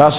10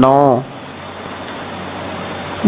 9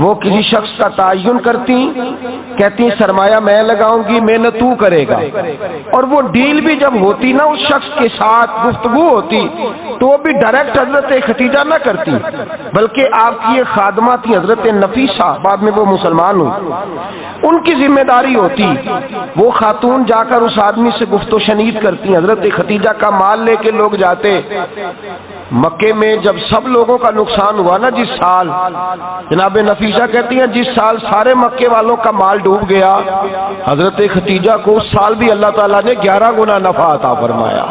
وہ کسی شخص کا تعین کرتی، کہتی سرمایہ میں لگاؤں گی، محنت تو کرے گا، اور وہ ڈیل بھی جب ہوتی نا اس شخص کے ساتھ گفتگو ہوتی تو وہ بھی ڈائریکٹ حضرت خدیجہ نہ کرتی، بلکہ آپ کی یہ خادمہ تھی حضرت نفیسہ، بعد میں وہ مسلمان ہوئی، ان کی ذمہ داری ہوتی، وہ خاتون جا کر اس آدمی سے گفت و شنید کرتی، حضرت خدیجہ کا مال لے کے لوگ جاتے۔ مکے میں جب سب لوگوں کا نقصان ہوا نا جس سال، جناب نفیسہ کہتی ہیں جس سال سارے مکے والوں کا مال ڈوب گیا، حضرت خدیجہ کو اس سال بھی اللہ تعالیٰ نے 11 گنا نفع عطا فرمایا،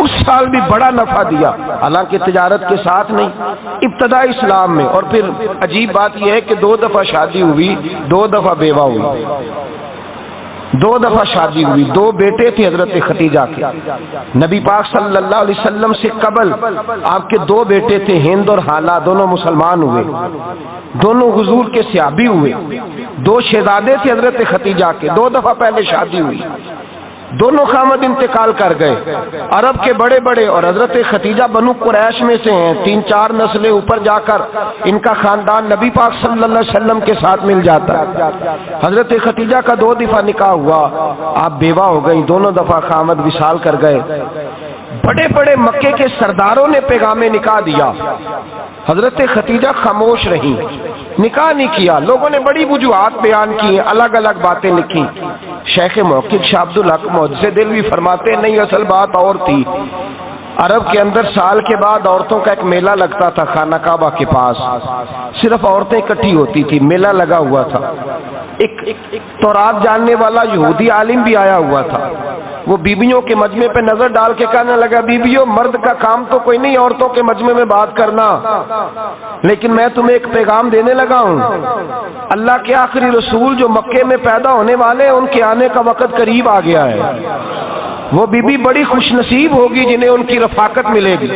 اس سال بھی بڑا نفع دیا، حالانکہ تجارت کے ساتھ نہیں، ابتدا اسلام میں۔ اور پھر عجیب بات یہ ہے کہ 2 دفعہ شادی ہوئی، 2 دفعہ بیوہ ہوئی، 2 دفعہ شادی ہوئی، 2 بیٹے تھے حضرت خدیجہ کے۔ نبی پاک صلی اللہ علیہ وسلم سے قبل آپ کے 2 بیٹے تھے، ہند اور حالہ، دونوں مسلمان ہوئے، دونوں حضور کے صحابی ہوئے، 2 شہزادے تھے حضرت خدیجہ کے، 2 دفعہ پہلے شادی ہوئی، دونوں خامد انتقال کر گئے، عرب کے بڑے بڑے، اور حضرت خدیجہ بنو قریش میں سے ہیں، 3-4 نسلیں اوپر جا کر ان کا خاندان نبی پاک صلی اللہ علیہ وسلم کے ساتھ مل جاتا ہے۔ حضرت خدیجہ کا 2 دفعہ نکاح ہوا، آپ بیوہ ہو گئی، دونوں دفعہ خامد وصال کر گئے۔ بڑے بڑے مکے کے سرداروں نے پیغام نکاح دیا، حضرت خدیجہ خاموش رہی، نکاح نہیں کیا، لوگوں نے بڑی وجوہات بیان کی، الگ الگ باتیں لکھی۔ شیخ محقق شاہ عبد الحق محدث دہلوی فرماتے ہیں نہیں، اصل بات اور تھی۔ عرب کے اندر سال کے بعد عورتوں کا ایک میلہ لگتا تھا خانہ کعبہ کے پاس، صرف عورتیں اکٹھی ہوتی تھی، میلہ لگا ہوا تھا۔ ایک تورات جاننے والا یہودی عالم بھی آیا ہوا تھا، وہ بیویوں کے مجمع پہ نظر ڈال کے کہنے لگا بیویوں، مرد کا کام تو کوئی نہیں عورتوں کے مجمع میں بات کرنا، لیکن میں تمہیں ایک پیغام دینے لگا ہوں، اللہ کے آخری رسول جو مکے میں پیدا ہونے والے ہیں ان کے آنے کا وقت قریب آ گیا ہے، وہ بیوی بڑی خوش نصیب ہوگی جنہیں ان کی رفاقت ملے گی۔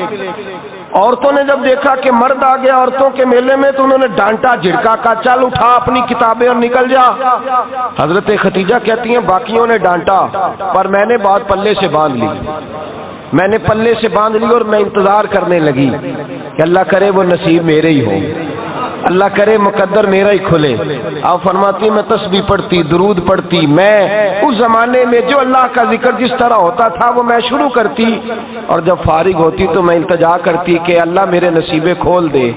عورتوں نے جب دیکھا کہ مرد آ گیا عورتوں کے میلے میں تو انہوں نے ڈانٹا جھڑکا، کہا چل اٹھا اپنی کتابیں اور نکل جا۔ حضرت خدیجہ کہتی ہیں باقیوں نے ڈانٹا پر میں نے بات پلے سے باندھ لی، میں نے پلے سے باندھ لی اور میں انتظار کرنے لگی کہ اللہ کرے وہ نصیب میرے ہی ہو، اللہ کرے مقدر میرا ہی کھلے۔ آپ فرماتی میں تسبیح پڑھتی، درود پڑھتی، میں اس زمانے میں جو اللہ کا ذکر جس طرح ہوتا تھا وہ میں شروع کرتی، اور جب فارغ ہوتی تو میں التجا کرتی کہ اللہ میرے نصیبے کھول دے۔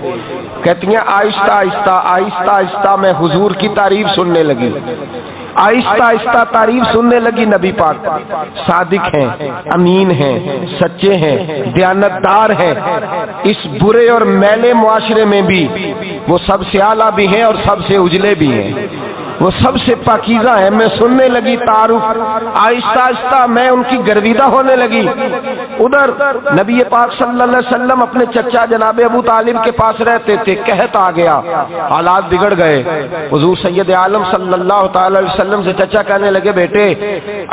کہتی ہیں آہستہ آہستہ آہستہ آہستہ میں حضور کی تعریف سننے لگی، آہستہ آہستہ تعریف سننے لگی، نبی پاک صادق ہیں، امین ہیں، سچے ہیں، دیانتدار ہیں، اس برے اور میلے معاشرے میں بھی وہ سب سے اعلیٰ بھی ہیں اور سب سے اجلے بھی ہیں، وہ سب سے پاکیزہ ہیں۔ میں سننے لگی تعارف، آہستہ آہستہ میں ان کی گرویدہ ہونے لگی۔ ادھر نبی پاک صلی اللہ علیہ وسلم اپنے چچا جناب ابو طالب کے پاس رہتے تھے، قحط آ گیا، حالات بگڑ گئے، حضور سید عالم صلی اللہ تعالی علیہ وسلم سے چچا کہنے لگے بیٹے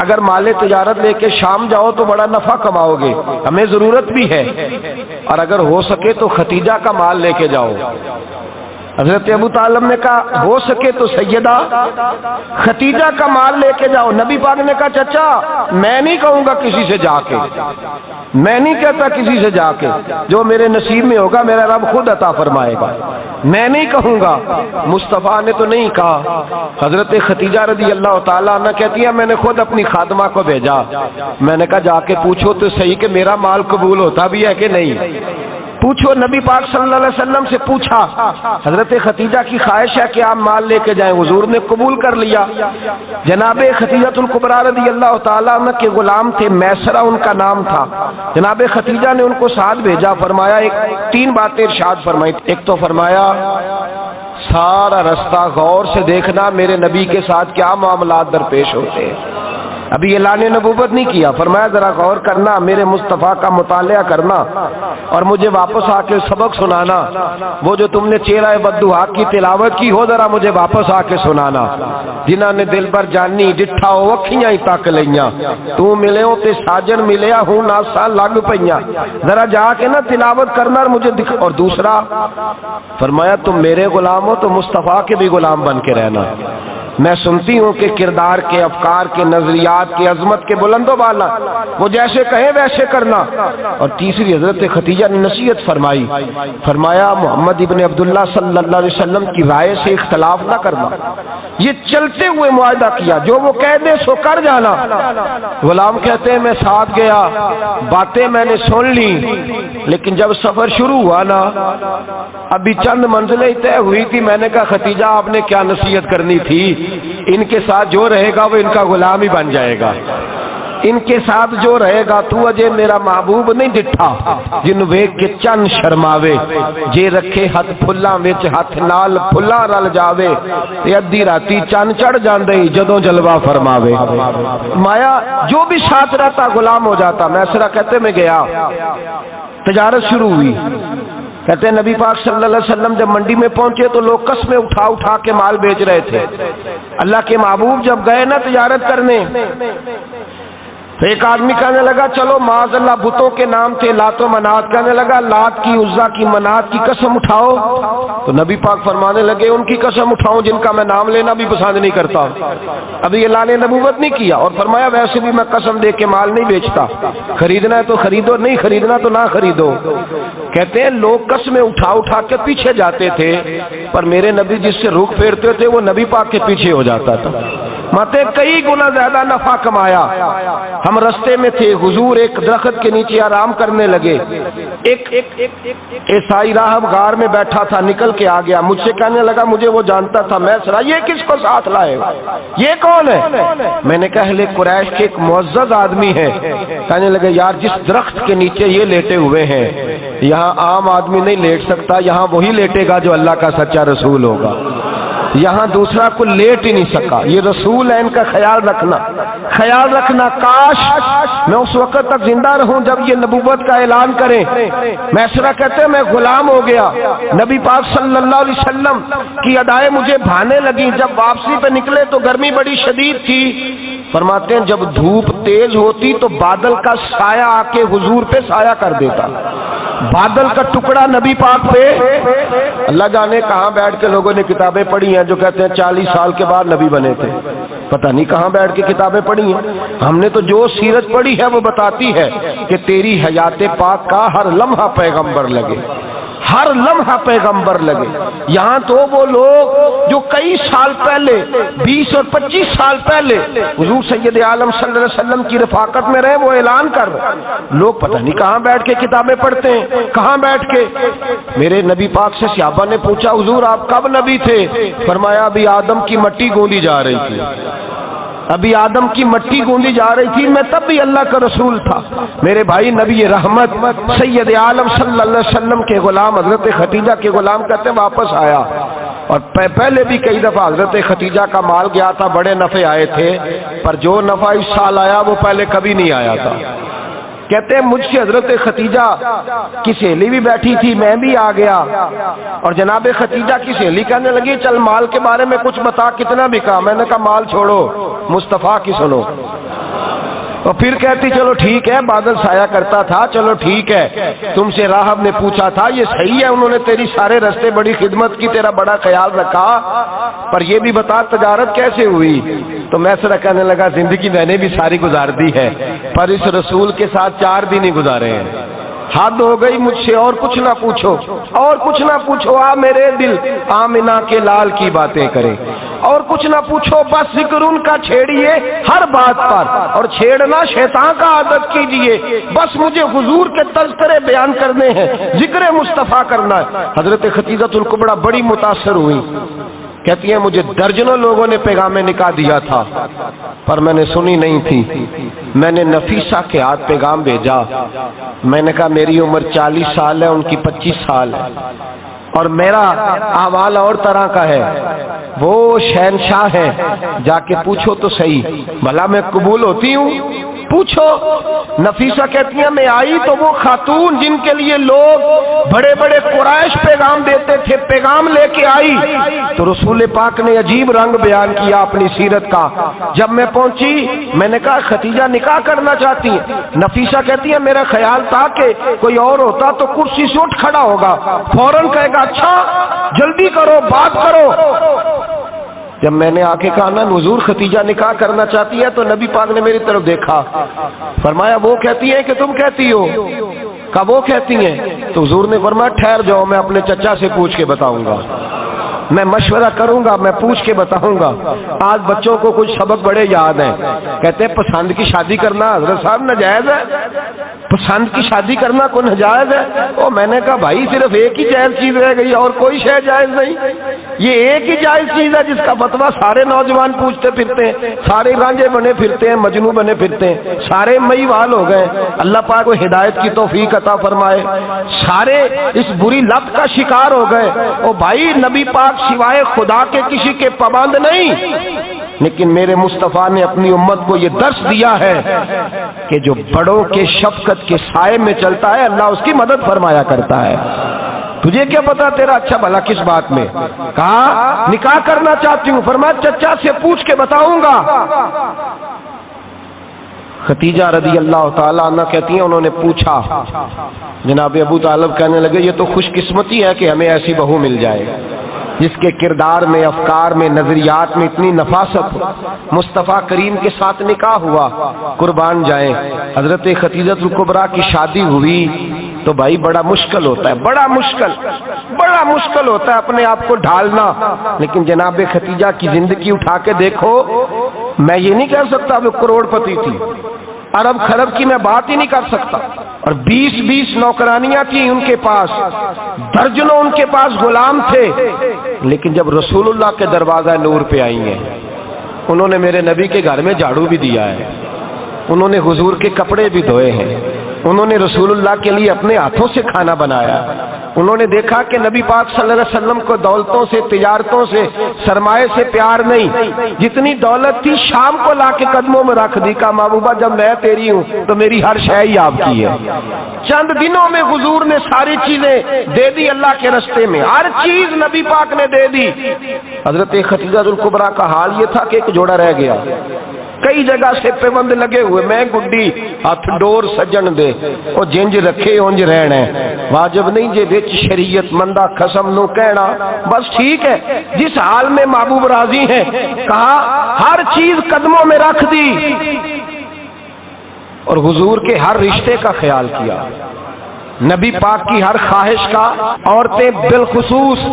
اگر مال تجارت لے کے شام جاؤ تو بڑا نفع کماؤ گے، ہمیں ضرورت بھی ہے، اور اگر ہو سکے تو ختیجہ کا مال لے کے جاؤ۔ حضرت ابو طالب نے کہا ہو سکے تو سیدہ ختیجہ کا مال لے کے جاؤ۔ نبی پاک نے کہا چچا میں نہیں کہوں گا کسی سے جا کے، میں نہیں کہتا کسی سے جا کے، جو میرے نصیب میں ہوگا میرا رب خود عطا فرمائے گا، میں نہیں کہوں گا۔ مصطفیٰ نے تو نہیں کہا۔ حضرت ختیجہ رضی اللہ تعالیٰ عنہ کہتی ہے میں نے خود اپنی خادمہ کو بھیجا، میں نے کہا جا کے پوچھو تو صحیح کہ میرا مال قبول ہوتا بھی ہے کہ نہیں، پوچھو۔ نبی پاک صلی اللہ علیہ وسلم سے پوچھا، حضرت ختیجہ کی خواہش ہے کہ آپ مال لے کے جائیں، حضور نے قبول کر لیا۔ جناب ختیجہ الکبریٰ رضی اللہ تعالیٰ عنہ کے غلام تھے، میسرہ ان کا نام تھا، جناب ختیجہ نے ان کو ساتھ بھیجا، فرمایا 3 باتیں ارشاد فرمائی۔ ایک تو فرمایا سارا رستہ غور سے دیکھنا میرے نبی کے ساتھ کیا معاملات درپیش ہوتے ہیں، ابھی اعلان نبوت نہیں کیا، فرمایا ذرا غور کرنا، میرے مصطفیٰ کا مطالعہ کرنا اور مجھے واپس آ کے سبق سنانا، وہ جو تم نے چہرہ بددعا کی تلاوت کی ہو ذرا مجھے واپس آ کے سنانا، جنہاں نے دل بر جانی ڈٹھا ہو اکھیاں ہی تک لیاں، تو ملے ہو تے ساجن ملیا ہوں ناسا لگ پئیاں، ذرا جا کے نا تلاوت کرنا اور مجھے دکھ۔ اور دوسرا فرمایا تم میرے غلام ہو تو مصطفیٰ کے بھی غلام بن کے رہنا، میں سنتی ہوں کہ کردار کے، افکار کے، نظریات کی عظمت کے بلند و بالا، وہ جیسے کہیں ویسے کرنا۔ اور تیسری حضرت خدیجہ نے نصیحت فرمائی، فرمایا محمد ابن عبداللہ صلی اللہ علیہ وسلم کی رائے سے اختلاف نہ کرنا، یہ چلتے ہوئے معاہدہ کیا، جو وہ کہہ دے سو کر جانا۔ غلام کہتے ہیں میں ساتھ گیا، باتیں میں نے سن لی، لیکن جب سفر شروع ہوا نا، ابھی چند منزلیں طے ہوئی تھی، میں نے کہا ختیجہ آپ نے کیا نصیحت کرنی تھی، ان کے ساتھ جو رہے گا وہ ان کا غلام ہی بن جائے گا، ان کے ساتھ جو رہے گا تو اجے میرا محبوب نہیں ڈٹھا جن ویکھ کے چن شرماوے، جے رکھے ہاتھ پھلاں وچ ہاتھ نال پھلاں رل جاوے، تے ادھی راتی چن چڑھ جاندے جدوں جلوہ فرماوے۔ مایا جو بھی ساتھ رہتا غلام ہو جاتا۔ میسرہ کہتے میں گیا، تجارت شروع ہوئی، کہتے ہیں نبی پاک صلی اللہ علیہ وسلم جب منڈی میں پہنچے تو لوگ قسمیں اٹھا اٹھا کے مال بیچ رہے تھے۔ اللہ کے محبوب جب گئے نا تجارت کرنے، تو ایک آدمی کہنے لگا چلو معاذ اللہ بتوں کے نام تھے لات و منات، کہنے لگا لات کی، عزا کی، منات کی قسم اٹھاؤ، تو نبی پاک فرمانے لگے ان کی قسم اٹھاؤں جن کا میں نام لینا بھی پسند نہیں کرتا۔ ابھی اعلان نبوت نہیں کیا، اور فرمایا ویسے بھی میں قسم دے کے مال نہیں بیچتا، خریدنا ہے تو خریدو، نہیں خریدنا تو نہ خریدو۔ کہتے ہیں لوگ قسمیں اٹھا اٹھا کے پیچھے جاتے تھے، پر میرے نبی جس سے رخ پھیرتے تھے وہ نبی پاک کے پیچھے ہو جاتا تھا۔ ماتے کئی گنا زیادہ نفع کمایا۔ ہم رستے میں تھے، حضور ایک درخت کے نیچے آرام کرنے لگے، ایک عیسائی راہب غار میں بیٹھا تھا، نکل کے آ گیا، مجھ سے کہنے لگا مجھے وہ جانتا تھا، میں سرا یہ کس کو ساتھ لائے، یہ کون ہے؟ میں نے کہا اہل قریش کے ایک معزز آدمی ہے۔ کہنے لگے یار جس درخت کے نیچے یہ لیٹے ہوئے ہیں یہاں عام آدمی نہیں لیٹ سکتا، یہاں وہی لیٹے گا جو اللہ کا سچا رسول ہوگا، یہاں دوسرا کوئی لیٹ ہی نہیں سکا، یہ رسول ہے، ان کا خیال رکھنا۔ کاش میں اس وقت تک زندہ رہوں جب یہ نبوت کا اعلان کریں۔ میسرہ کہتے ہیں میں غلام ہو گیا، نبی پاک صلی اللہ علیہ وسلم کی ادائیں مجھے بھانے لگیں۔ جب واپسی پہ نکلے تو گرمی بڑی شدید تھی، فرماتے ہیں جب دھوپ تیز ہوتی تو بادل کا سایہ آ کے حضور پہ سایہ کر دیتا، بادل کا ٹکڑا نبی پاک پہ۔ اللہ جانے کہاں بیٹھ کے لوگوں نے کتابیں پڑھی ہیں جو کہتے ہیں 40 سال کے بعد نبی بنے تھے، پتہ نہیں کہاں بیٹھ کے کتابیں پڑھی ہیں۔ ہم نے تو جو سیرت پڑھی ہے وہ بتاتی ہے کہ تیری حیات پاک کا ہر لمحہ پیغمبر لگے، ہر لمحہ پیغمبر لگے۔ یہاں تو وہ لوگ جو کئی سال پہلے 20 اور 25 سال پہلے حضور سید عالم صلی اللہ علیہ وسلم کی رفاقت میں رہے وہ اعلان کر رہے، لوگ پتہ نہیں کہاں بیٹھ کے کتابیں پڑھتے ہیں، کہاں بیٹھ کے۔ میرے نبی پاک سے صحابہ نے پوچھا حضور آپ کب نبی تھے؟ فرمایا ابھی آدم کی مٹی گوندی جا رہی تھی، ابھی آدم کی مٹی گوندی جا رہی تھی، میں تب بھی اللہ کا رسول تھا۔ میرے بھائی نبی رحمت سید عالم صلی اللہ علیہ وسلم کے غلام حضرت خدیجہ کے غلام کہتے واپس آیا، اور پہلے بھی کئی دفعہ حضرت خدیجہ کا مال گیا تھا، بڑے نفع آئے تھے، پر جو نفع اس سال آیا وہ پہلے کبھی نہیں آیا تھا۔ کہتے ہیں مجھ سے حضرت خدیجہ کی سہیلی بھی بیٹھی تھی، میں بھی آ گیا، اور جناب خدیجہ کی سہیلی کہنے لگی چل مال کے بارے میں کچھ بتا، کتنا بکا؟ میں نے کہا مال چھوڑو مصطفیٰ کی سنو۔ اور پھر کہتی چلو ٹھیک ہے، بادل سایہ کرتا تھا، چلو ٹھیک ہے، تم سے راہب نے پوچھا تھا یہ صحیح ہے، انہوں نے تیری سارے رستے بڑی خدمت کی، تیرا بڑا خیال رکھا، پر یہ بھی بتا تجارت کیسے ہوئی؟ تو میں سر کہنے لگا زندگی میں نے بھی ساری گزار دی ہے، پر اس رسول کے ساتھ 4 دن ہی گزارے ہیں، حد ہو گئی مجھ سے، اور کچھ نہ پوچھو، اور کچھ نہ پوچھو، آ میرے دل آمنہ کے لال کی باتیں کرے، اور کچھ نہ پوچھو، بس ذکر ان کا چھیڑیے ہر بات پر، اور چھیڑنا شیطان کا عادت کیجئے، بس مجھے حضور کے تذکرے بیان کرنے ہیں، ذکر مصطفیٰ کرنا ہے۔ حضرت خدیجہ الکبریٰ بڑی متاثر ہوئی، کہتی ہیں مجھے درجنوں لوگوں نے پیغام نکاح دیا تھا پر میں نے سنی نہیں تھی، میں نے نفیسہ کے ہاتھ پیغام بھیجا، میں نے کہا میری عمر 40 سال ہے، ان کی 25 سال ہے، اور میرا اعمال اور طرح کا ہے، وہ شہنشاہ ہے، جا کے پوچھو تو صحیح، بھلا میں قبول ہوتی ہوں؟ پوچھو۔ نفیسہ کہتی ہیں میں آئی تو وہ خاتون جن کے لیے لوگ بڑے بڑے قریش پیغام دیتے تھے پیغام لے کے آئی، تو رسول پاک نے عجیب رنگ بیان کیا اپنی سیرت کا۔ جب میں پہنچی میں نے کہا خدیجہ نکاح کرنا چاہتی ہیں؟ نفیسہ کہتی ہے میرا خیال تھا کہ کوئی اور ہوتا تو کرسی سے اٹھ کھڑا ہوگا، فوراً کہے گا اچھا جلدی کرو بات کرو، جب میں نے آ کے کہا نا حضور ختیجہ نکاح کرنا چاہتی ہے، تو نبی پاک نے میری طرف دیکھا، فرمایا وہ کہتی ہیں کہ تم کہتی ہو؟ کہا وہ کہتی ہیں۔ تو حضور نے فرمایا ٹھہر جاؤ، میں اپنے چچا سے پوچھ کے بتاؤں گا، میں مشورہ کروں گا، میں پوچھ کے بتاؤں گا۔ آج بچوں کو کچھ سبق بڑے یاد ہیں، کہتے ہیں پسند کی شادی کرنا حضرت صاحب ناجائز ہے، پسند کی شادی کرنا کوئی ناجائز ہے؟ او میں نے کہا بھائی صرف ایک ہی جائز چیز رہ گئی اور کوئی شے جائز نہیں، یہ ایک ہی جائز چیز ہے جس کا فتویٰ سارے نوجوان پوچھتے پھرتے ہیں، سارے رانجے بنے پھرتے ہیں، مجنو بنے پھرتے ہیں، سارے مئی وال ہو گئے۔ اللہ پاک کو ہدایت کی توفیق عطا فرمائے، سارے اس بری لت کا شکار ہو گئے۔ او بھائی نبی پاک سوائے خدا کے کسی کے پابند نہیں، لیکن میرے مصطفیٰ نے اپنی امت کو یہ درس دیا ہے کہ جو بڑوں کے شفقت کے سائے میں چلتا ہے اللہ اس کی مدد فرمایا کرتا ہے۔ تجھے کیا پتا تیرا اچھا بھلا کس بات میں؟ کہا نکاح کرنا چاہتی ہوں، فرمایا چچا سے پوچھ کے بتاؤں گا۔ ختیجہ رضی اللہ تعالیٰ عنہ کہتی ہیں انہوں نے پوچھا، جناب ابو طالب کہنے لگے یہ تو خوش قسمتی ہے کہ ہمیں ایسی بہو مل جائے جس کے کردار میں، افکار میں، نظریات میں اتنی نفاست ہو۔ مصطفیٰ کریم کے ساتھ نکاح ہوا، قربان جائیں۔ حضرت خدیجہ الکبریٰ کی شادی ہوئی تو بھائی بڑا مشکل ہوتا ہے، بڑا مشکل ہوتا ہے اپنے آپ کو ڈھالنا، لیکن جناب خدیجہ کی زندگی اٹھا کے دیکھو، میں یہ نہیں کہہ سکتا وہ کروڑ پتی تھی، ارب خرب کی میں بات ہی نہیں کر سکتا، اور 20 نوکرانیاں تھیں ان کے پاس، درجنوں ان کے پاس غلام تھے، لیکن جب رسول اللہ کے دروازہ نور پہ آئی ہیں، انہوں نے میرے نبی کے گھر میں جھاڑو بھی دیا ہے، انہوں نے حضور کے کپڑے بھی دھوئے ہیں، انہوں نے رسول اللہ کے لیے اپنے ہاتھوں سے کھانا بنایا، انہوں نے دیکھا کہ نبی پاک صلی اللہ علیہ وسلم کو دولتوں سے، تجارتوں سے، سرمایے سے پیار نہیں، جتنی دولت تھی شام کو لا کے قدموں میں رکھ دی، کہا محبوبہ جب میں تیری ہوں تو میری ہر شے ہی آپ کی ہے۔ چند دنوں میں حضور نے ساری چیزیں دے دی اللہ کے رستے میں، ہر چیز نبی پاک نے دے دی۔ حضرت خدیجہ الکبریٰ کا حال یہ تھا کہ ایک جوڑا رہ گیا، کئی جگہ سے پیوند لگے ہوئے، میں گڈی ہاتھ ڈور سجن دے او جنج رکھے اونج رہنا ہے، واجب نہیں جے وچ شریعت مندہ قسم نو کہنا، بس ٹھیک ہے جس حال میں محبوب راضی ہیں، کہا ہر چیز قدموں میں رکھ دی اور حضور کے ہر رشتے کا خیال کیا، نبی پاک کی ہر خواہش کا۔ عورتیں بالخصوص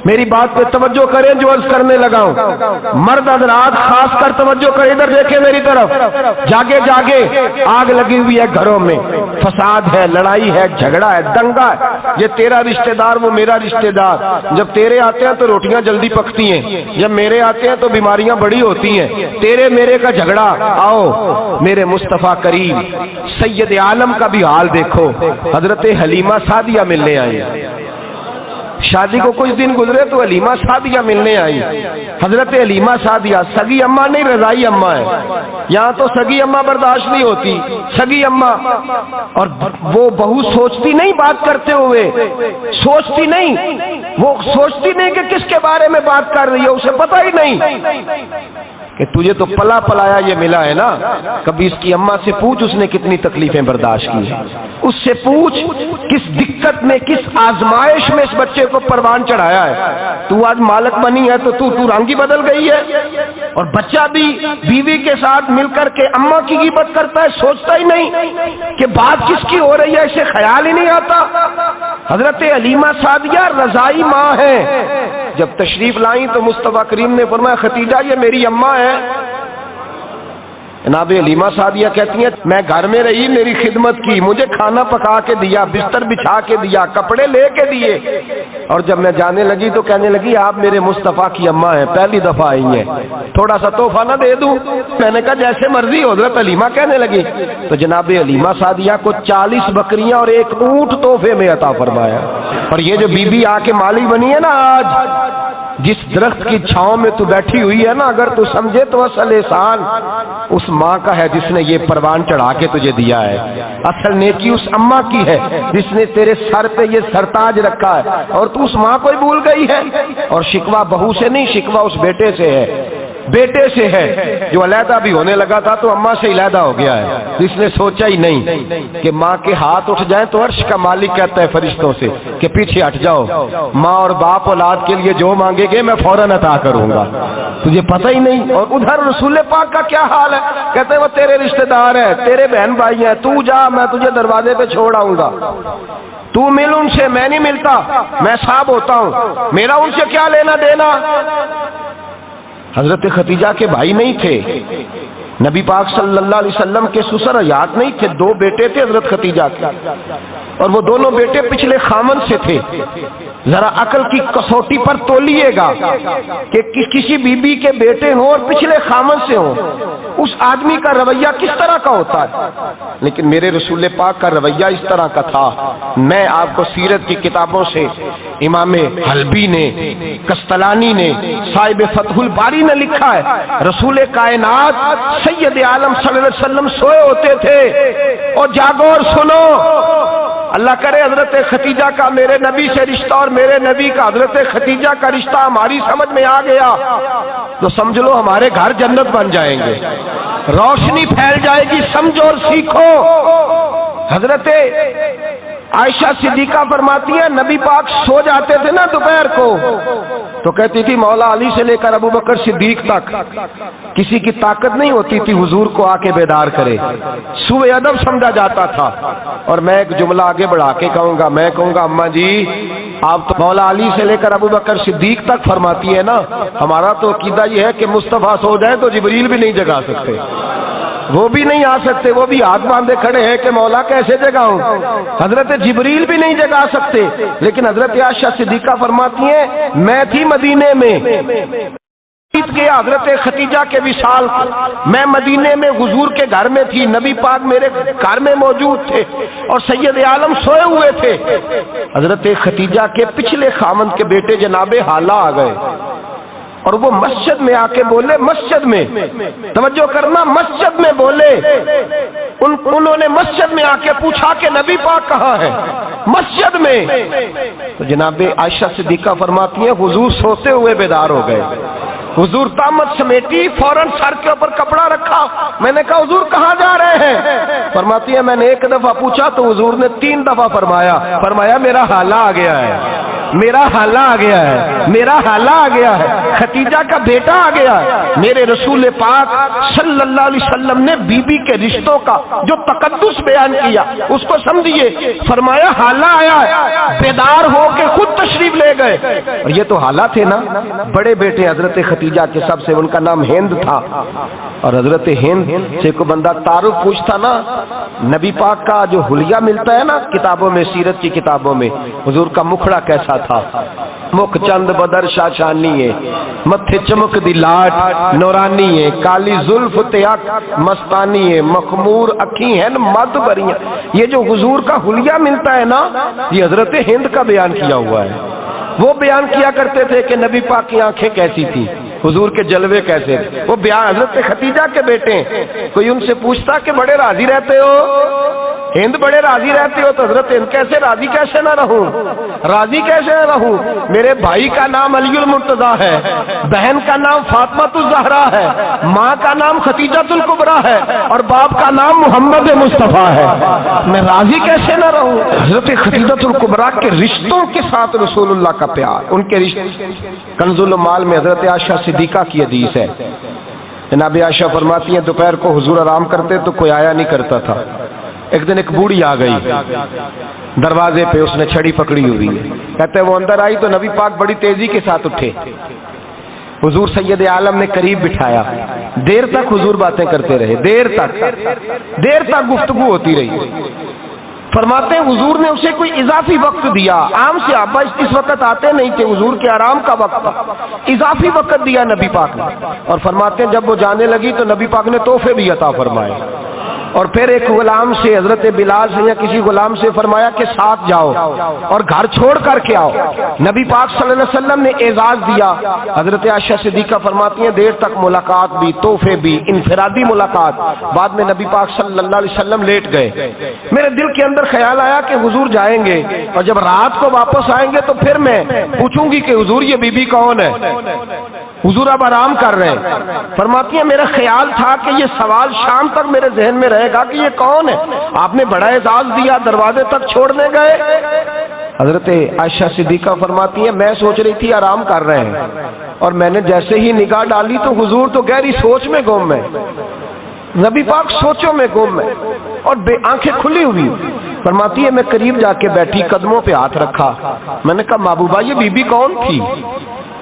میری بات پہ توجہ کریں جو عرض کرنے لگا ہوں، مرد حضرات خاص کر توجہ کریں، ادھر دیکھیں میری طرف، جاگے جاگے آگ لگی ہوئی ہے گھروں میں، فساد ہے، لڑائی ہے، جھگڑا ہے، دنگا ہے، یہ تیرا رشتہ دار وہ میرا رشتہ دار، جب تیرے آتے ہیں تو روٹیاں جلدی پکتی ہیں، جب میرے آتے ہیں تو بیماریاں بڑی ہوتی ہیں، تیرے میرے کا جھگڑا۔ آؤ میرے مصطفیٰ کریم سید عالم کا بھی حال دیکھو، حضرت حلیمہ سعدیہ ملنے آئی، شادی کو کچھ دن گزرے تو حلیمہ سعدیہ ملنے آئی۔ حضرت حلیمہ سعدیہ سگی اماں نہیں رضائی اماں ہے، یہاں تو سگی اماں برداشت نہیں ہوتی، سگی اماں، اور وہ بہو سوچتی نہیں بات کرتے ہوئے، سوچتی نہیں، وہ سوچتی نہیں کہ کس کے بارے میں بات کر رہی ہے، اسے پتہ ہی نہیں کہ تجھے تو پلا پلایا یہ ملا ہے نا، کبھی اس کی اماں سے پوچھ اس نے کتنی تکلیفیں برداشت کی ہیں، اس سے پوچھ کس دقت میں، کس آزمائش میں اس بچے کو پروان چڑھایا ہے، تو آج مالک بنی ہے تو تو رنگ ہی بدل گئی ہے، اور بچہ بھی بیوی کے ساتھ مل کر کے اماں کی غیبت کرتا ہے، سوچتا ہی نہیں کہ بات کس کی ہو رہی ہے، اسے خیال ہی نہیں آتا۔ حضرت حلیمہ سعدیہ رضائی ماں ہے، جب تشریف لائیں تو مصطفیٰ کریم نے فرمایا خدیجہ یہ میری اماں ہے۔ جناب حلیمہ سعدیہ کہتی ہیں میں گھر میں رہی، میری خدمت کی، مجھے کھانا پکا کے دیا، بستر بچھا کے دیا، کپڑے لے کے دیے، اور جب میں جانے لگی تو کہنے لگی آپ میرے مصطفیٰ کی اماں ہیں، پہلی دفعہ آئی ہیں، تھوڑا سا تحفہ نہ دے دوں؟ میں نے کہا جیسے مرضی۔ حضرت حلیمہ کہنے لگی تو جناب حلیمہ سعدیہ کو 40 بکریاں اور 1 اونٹ تحفے میں عطا فرمایا۔ اور یہ جو بی بی آ کے مالی بنی ہے نا، آج جس درخت کی چھاؤں میں تو بیٹھی ہوئی ہے نا، اگر تو سمجھے تو اصل احسان اس ماں کا ہے جس نے یہ پروان چڑھا کے تجھے دیا ہے، اصل نیکی اس اماں کی ہے جس نے تیرے سر پہ یہ سرتاج رکھا ہے، اور تو اس ماں کو ہی بھول گئی ہے، اور شکوہ بہو سے نہیں، شکوہ اس بیٹے سے ہے۔ بیٹے سے ہے جو علیحدہ بھی ہونے لگا تھا تو اماں سے علیحدہ ہو گیا ہے. اس نے سوچا ہی نہیں کہ ماں کے ہاتھ اٹھ جائیں تو عرش کا مالک کہتا ہے فرشتوں سے کہ پیچھے ہٹ جاؤ, ماں اور باپ اولاد کے لیے جو مانگے گے میں فوراً عطا کروں گا, تجھے پتہ ہی نہیں. اور ادھر رسول پاک کا کیا حال ہے, کہتے ہیں وہ تیرے رشتہ دار ہیں, تیرے بہن بھائی ہیں, تو جا میں تجھے دروازے پہ چھوڑ آؤں گا, تو مل ان سے, میں نہیں ملتا, میں صاحب ہوتا ہوں, میرا ان سے کیا لینا دینا. حضرت خدیجہ کے بھائی نہیں تھے, نبی پاک صلی اللہ علیہ وسلم کے سسر حیات نہیں تھے, دو بیٹے تھے حضرت خدیجہ کے, اور وہ دونوں بیٹے پچھلے خامن سے تھے. ذرا عقل کی کسوٹی پر تولیے گا کہ کسی بی بی کے بیٹے ہوں اور پچھلے خامن سے ہوں, اس آدمی کا رویہ کس طرح کا ہوتا ہے. لیکن میرے رسول پاک کا رویہ اس طرح کا تھا. میں آپ کو سیرت کی کتابوں سے امام حلبی نے, قسطلانی نے, صاحب فتح الباری نے لکھا ہے, رسول کائنات سید عالم صلی اللہ علیہ وسلم سوئے ہوتے تھے, اور جاگو اور سنو, اللہ کرے حضرت خدیجہ کا میرے نبی سے رشتہ اور میرے نبی کا حضرت خدیجہ کا رشتہ ہماری سمجھ میں آ گیا تو سمجھ لو ہمارے گھر جنت بن جائیں گے, روشنی پھیل جائے گی. سمجھو اور سیکھو. حضرت عائشہ صدیقہ فرماتی ہیں نبی پاک سو جاتے تھے نا دوپہر کو تو کہتی تھی مولا علی سے لے کر ابو بکر صدیق تک کسی کی طاقت نہیں ہوتی تھی حضور کو آ کے بیدار کرے, سوء ادب سمجھا جاتا تھا. اور میں ایک جملہ آگے بڑھا کے کہوں گا, میں کہوں گا اماں جی آپ تو مولا علی سے لے کر ابو بکر صدیق تک فرماتی ہے نا, ہمارا تو عقیدہ یہ ہے کہ مصطفیٰ سو جائے تو جبریل بھی نہیں جگا سکتے, وہ بھی نہیں آ سکتے, وہ بھی ہاتھ باندھے کھڑے ہیں کہ مولا کیسے جگاؤں. حضرت جبریل بھی نہیں جگا سکتے. لیکن حضرت عائشہ صدیقہ فرماتی ہیں میں تھی مدینے میں گیا حضرت خدیجہ کے وصال کو, میں مدینے میں حضور کے گھر میں تھی, نبی پاک میرے گھر میں موجود تھے اور سید عالم سوئے ہوئے تھے. حضرت خدیجہ کے پچھلے خامند کے بیٹے جناب حالہ آ گئے اور وہ مسجد میں آ کے بولے, مسجد میں توجہ کرنا, مسجد میں بولے, انہوں نے مسجد میں آ کے پوچھا کہ نبی پاک کہاں ہے, مسجد میں. تو جناب عائشہ صدیقہ فرماتی ہیں حضور سوتے ہوئے بیدار ہو گئے. حضور طامت سمیٹی, فوراً سر کے اوپر کپڑا رکھا. میں نے کہا حضور کہاں جا رہے ہیں؟ فرماتی ہے میں نے ایک دفعہ پوچھا تو حضور نے 3 دفعہ فرمایا میرا حالہ آ گیا ہے, میرا حالہ آ گیا ہے, میرا حالہ آ گیا ہے, خدیجہ کا بیٹا آ گیا ہے. میرے رسول پاک صلی اللہ علیہ وسلم نے بی بی کے رشتوں کا جو تقدس بیان کیا اس کو سمجھیے. فرمایا حالہ آیا ہے, بیدار ہو کے خود تشریف لے گئے. اور یہ تو حالہ تھے نا, بڑے بیٹے حضرت خدیجہ کے سب سے, ان کا نام ہند تھا. اور حضرت ہند سے کو بندہ تعارف پوچھتا نا, نبی پاک کا جو حلیہ ملتا ہے نا کتابوں میں, سیرت کی کتابوں میں, حضور کا مکھڑا کیسا تھا, مکھ چند بدر شاشانی ہے, متھے چمک دی لاٹ نورانی ہے, کالی زلف تیاک مستانی ہے, مخمور اکھی ہیں مد بریاں. یہ جو حضور کا حلیہ ملتا ہے نا یہ حضرت ہند کا بیان کیا ہوا ہے. وہ بیان کیا کرتے تھے کہ نبی پاک کی آنکھیں کیسی تھی, حضور کے جلوے کیسے. وہ بیان حضرت خدیجہ کے بیٹے ہیں. کوئی ان سے پوچھتا کہ بڑے راضی رہتے ہو, ہند بڑے راضی رہتے ہو, تو حضرت ہند کیسے راضی کیسے نہ رہوں, راضی کیسے نہ رہوں. میرے بھائی کا نام علی المرتضیٰ ہے, بہن کا نام فاطمہ الزہرا ہے, ماں کا نام خدیجہ الکبریٰ ہے, اور باپ کا نام محمد مصطفیٰ ہے, میں راضی کیسے نہ رہوں. حضرت خدیجہ الکبریٰ کے رشتوں کے ساتھ رسول اللہ کا پیار, ان کے رشتے. کنز المال میں حضرت عائشہ صدیقہ کی حدیث ہے, جناب عائشہ فرماتی ہیں دوپہر کو حضور آرام کرتے تو کوئی آیا نہیں کرتا تھا. ایک دن ایک بوڑھی آ گئی دروازے پہ, اس نے چھڑی پکڑی ہوئی ہے. کہتے ہیں وہ اندر آئی تو نبی پاک بڑی تیزی کے ساتھ اٹھے, حضور سید عالم نے قریب بٹھایا, دیر تک حضور باتیں کرتے رہے, دیر تک گفتگو ہوتی رہی. فرماتے ہیں حضور نے اسے کوئی اضافی وقت دیا, عام صحابہ اس وقت آتے نہیں تھے, حضور کے آرام کا وقت تھا, اضافی وقت دیا نبی پاک نے. اور فرماتے ہیں جب وہ جانے لگی تو نبی پاک نے تحفے بھی عطا فرمائے. اور پھر ایک غلام سے, حضرت بلال سے یا کسی غلام سے فرمایا کہ ساتھ جاؤ اور گھر چھوڑ کر کے آؤ. نبی پاک صلی اللہ علیہ وسلم نے اعزاز دیا. حضرت عائشہ صدیقہ فرماتی ہیں دیر تک ملاقات بھی, تحفے بھی, انفرادی ملاقات. بعد میں نبی پاک صلی اللہ علیہ وسلم لیٹ گئے. میرے دل کے اندر خیال آیا کہ حضور جائیں گے اور جب رات کو واپس آئیں گے تو پھر میں پوچھوں گی کہ حضور یہ بی بی کون ہے. حضور اب آرام کر رہے ہیں۔ فرماتی ہیں میرا خیال تھا کہ یہ سوال شام تک میرے ذہن میں رہے گا کہ یہ کون ہے، آپ نے بڑا اعزاز دیا، دروازے تک چھوڑنے گئے۔ حضرت عائشہ صدیقہ فرماتی ہیں میں سوچ رہی تھی آرام کر رہے ہیں، اور میں نے جیسے ہی نگاہ ڈالی تو حضور تو گہری سوچ میں گم ہے، نبی پاک سوچوں میں گم ہے اور آنکھیں کھلی ہوئی۔ فرماتی ہے میں قریب جا کے بیٹھی، قدموں پہ ہاتھ رکھا، میں نے کہا محبوبہ یہ بی بی کون تھی؟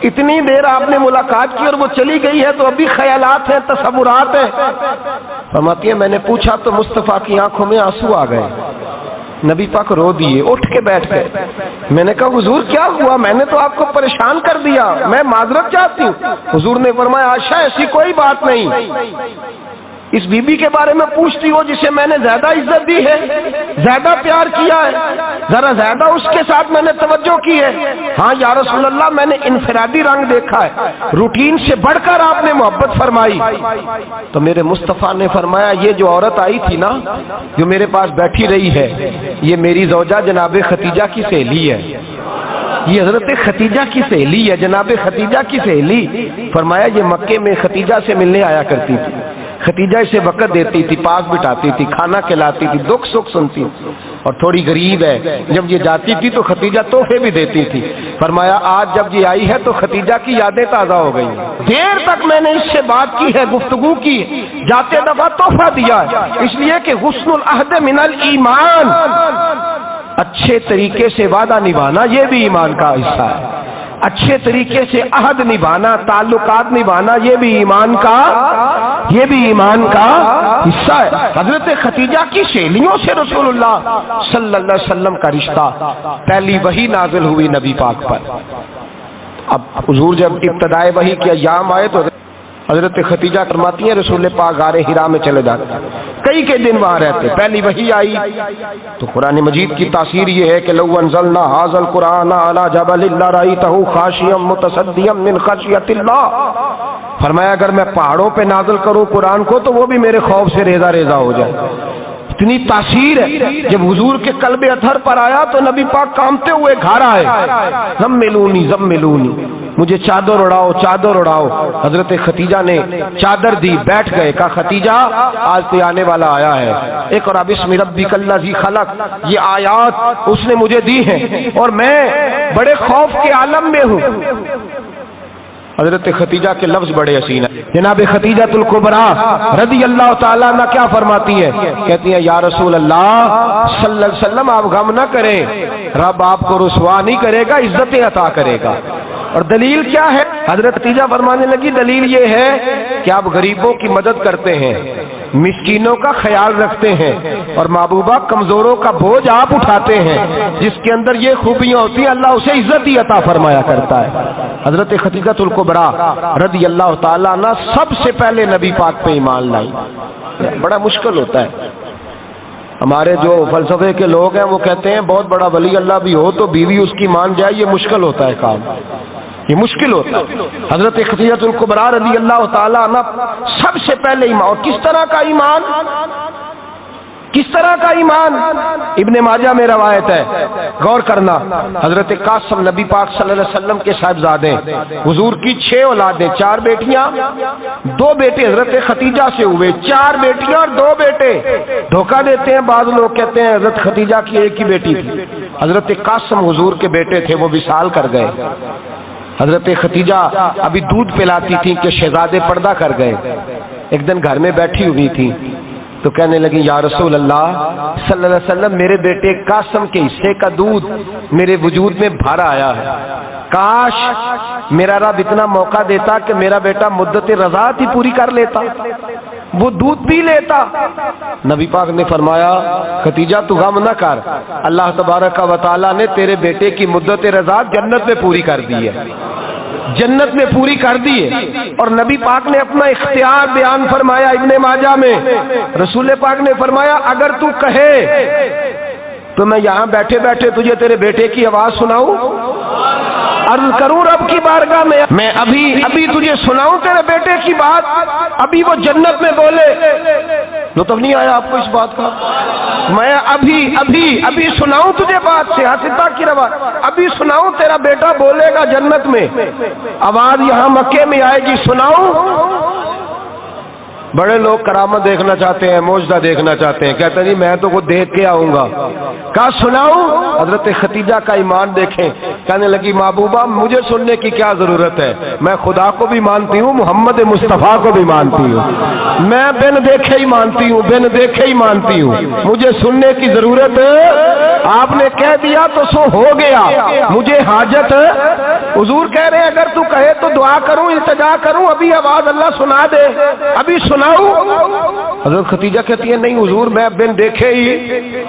اتنی دیر آپ نے ملاقات کی اور وہ چلی گئی ہے تو ابھی خیالات ہیں، تصورات ہیں۔ فرماتی ہے میں نے پوچھا تو مصطفیٰ کی آنکھوں میں آنسو آ گئے، نبی پاک رو دیے، اٹھ کے بیٹھ گئے۔ میں نے کہا حضور کیا ہوا؟ میں نے تو آپ کو پریشان کر دیا، میں معذرت چاہتی ہوں۔ حضور نے فرمایا عائشہ ایسی کوئی بات نہیں، اس بی بی کے بارے میں پوچھتی ہو جسے میں نے زیادہ عزت دی ہے، زیادہ پیار کیا ہے، ذرا زیادہ اس کے ساتھ میں نے توجہ کی ہے۔ ہاں یا رسول اللہ میں نے انفرادی رنگ دیکھا ہے، روٹین سے بڑھ کر آپ نے محبت فرمائی۔ تو میرے مصطفیٰ نے فرمایا یہ جو عورت آئی تھی نا، جو میرے پاس بیٹھی رہی ہے، یہ میری زوجہ جناب ختیجہ کی سہیلی ہے، یہ حضرت ختیجہ کی سہیلی ہے، جناب ختیجہ کی سہیلی۔ فرمایا یہ مکے میں ختیجہ سے ملنے آیا کرتی تھی، ختیجہ اسے وقت دیتی تھی، پاک بٹاتی تھی، کھانا کھلاتی تھی، دکھ سکھ سنتی تھی، اور تھوڑی غریب ہے، جب یہ جاتی تھی تو ختیجہ تحفے بھی دیتی تھی۔ فرمایا آج جب یہ آئی ہے تو ختیجہ کی یادیں تازہ ہو گئی، دیر تک میں نے اس سے بات کی ہے، گفتگو کی، جاتے دفعہ تحفہ دیا ہے، اس لیے کہ حسن العہد من الایمان، اچھے طریقے سے وعدہ نبھانا یہ بھی ایمان کا حصہ ہے، اچھے طریقے سے عہد نبھانا، تعلقات نبھانا یہ بھی ایمان کا حصہ ہے۔ حضرت ختیجہ کی سہیلیوں سے رسول اللہ صلی اللہ علیہ وسلم کا رشتہ، پہلی وحی نازل ہوئی نبی پاک پر۔ اب حضور جب ابتدائے وحی کے ایام آئے تو حضرت ختیجہ فرماتی ہیں رسول پاک غار حرا میں چلے جاتے، کئی دن وہاں رہتے، پہلی وحی آئی تو قرآن مجید کی تاثیر یہ ہے کہ لو انزلنا ھذا القرآن علی جبل لرأیتہ خاشعا متصدعا من خشیۃ اللہ، فرمایا اگر میں پہاڑوں پہ نازل کروں قرآن کو تو وہ بھی میرے خوف سے ریزہ ریزہ ہو جائے، اتنی تاثیر ہے۔ جب حضور کے قلب اطہر پر آیا تو نبی پاک کانپتے ہوئے گھر آئے، زملونی مجھے چادر اڑاؤ، چادر اڑاؤ۔ حضرت ختیجہ نے چادر دی، بیٹھ گئے، کہا ختیجہ آج تو آنے والا آیا ہے، اقرأ باسم ربک الذی خلق، یہ آیات اس نے مجھے دی ہیں اور میں بڑے خوف کے عالم میں ہوں۔ حضرت ختیجہ کے لفظ بڑے حسین ہیں، جناب ختیجہ الکبریٰ رضی اللہ تعالیٰ عنہ کیا فرماتی ہے؟ کہتی ہیں یا رسول اللہ صلی اللہ علیہ وسلم آپ غم نہ کریں، رب آپ کو رسوا نہیں کرے گا، عزتیں عطا کرے گا۔ اور دلیل کیا ہے؟ حضرت ختیجہ فرمانے لگی دلیل یہ ہے کہ آپ غریبوں کی مدد کرتے ہیں، مسکینوں کا خیال رکھتے ہیں، اور محبوبہ کمزوروں کا بوجھ آپ اٹھاتے ہیں، جس کے اندر یہ خوبیاں ہوتی ہیں اللہ اسے عزت ہی عطا فرمایا کرتا ہے۔ حضرت ختیجہ الکبریٰ رضی اللہ تعالیٰ عنہ سب سے پہلے نبی پاک پہ ایمان لائی۔ بڑا مشکل ہوتا ہے، ہمارے جو فلسفے کے لوگ ہیں وہ کہتے ہیں بہت بڑا ولی اللہ بھی ہو تو بیوی اس کی مان جائے، یہ مشکل ہوتا ہے کام، یہ مشکل ہوتا ہے۔ حضرت ختیجہ الکبریٰ رضی اللہ تعالیٰ عنہ سب سے پہلے ایمان، اور کس طرح کا ایمان؟ کس طرح کا ایمان؟ ابن ماجہ میں روایت ہے، غور کرنا، حضرت قاسم نبی پاک صلی اللہ علیہ وسلم کے صاحبزادے، حضور کی 6 اولادیں، 4 بیٹیاں 2 بیٹے حضرت ختیجہ سے ہوئے، 4 بیٹیاں اور 2 بیٹے۔ دھوکہ دیتے ہیں بعض لوگ، کہتے ہیں حضرت ختیجہ کی ایک ہی بیٹی تھی، حضرت قاسم حضور کے بیٹے تھے، وہ وصال کر گئے۔ حضرت ختیجہ ابھی دودھ پلاتی تھی کہ شہزادے پردہ کر گئے، ایک دن گھر میں بیٹھی ہوئی تھی تو کہنے لگی یا رسول اللہ صلی اللہ علیہ وسلم میرے بیٹے قاسم کے حصے کا دودھ میرے وجود میں بھر آیا ہے، کاش میرا رب اتنا موقع دیتا کہ میرا بیٹا مدت رضاعت ہی پوری کر لیتا، وہ دودھ پی لیتا۔ نبی پاک نے فرمایا ختیجہ تو غم نہ کر، اللہ تبارک و تعالیٰ نے تیرے بیٹے کی مدت رضاعت جنت میں پوری کر دی ہے، جنت میں پوری کر دی ہے۔ اور نبی پاک نے اپنا اختیار بیان فرمایا ابن ماجہ میں، رسول پاک نے فرمایا اگر تو کہے تو میں یہاں بیٹھے بیٹھے تجھے تیرے بیٹے کی آواز سناؤں، عرض کروں رب کی بارگاہ میں ابھی تجھے سناؤں تیرے بیٹے کی بات، ابھی وہ جنت میں بولے۔ لطف نہیں آیا آپ کو اس بات کا؟ میں ابھی سناؤں تجھے بات سے حسدہ کی روایت، ابھی سناؤں تیرا بیٹا بولے گا جنت میں، آواز یہاں مکے میں آئے گی، سناؤں؟ بڑے لوگ کرامت دیکھنا چاہتے ہیں، معجزہ دیکھنا چاہتے ہیں، کہتے ہیں جی میں تو وہ دیکھ کے آؤں گا، کہا سناؤں؟ حضرت خدیجہ کا ایمان دیکھیں، کہنے لگی محبوبہ مجھے سننے کی کیا ضرورت ہے، میں خدا کو بھی مانتی ہوں، محمد مصطفیٰ کو بھی مانتی ہوں، میں بن دیکھے ہی مانتی ہوں، بن دیکھے ہی مانتی ہوں، مجھے سننے کی ضرورت آپ نے کہہ دیا تو سو ہو گیا، مجھے حاجت حضور کہہ رہے ہیں اگر تو کہے تو دعا کروں، التجا کروں، ابھی آواز اللہ سنا دے، ابھی سناؤں؟ حضرت خدیجہ کہتی ہے نہیں حضور میں بن دیکھے ہی،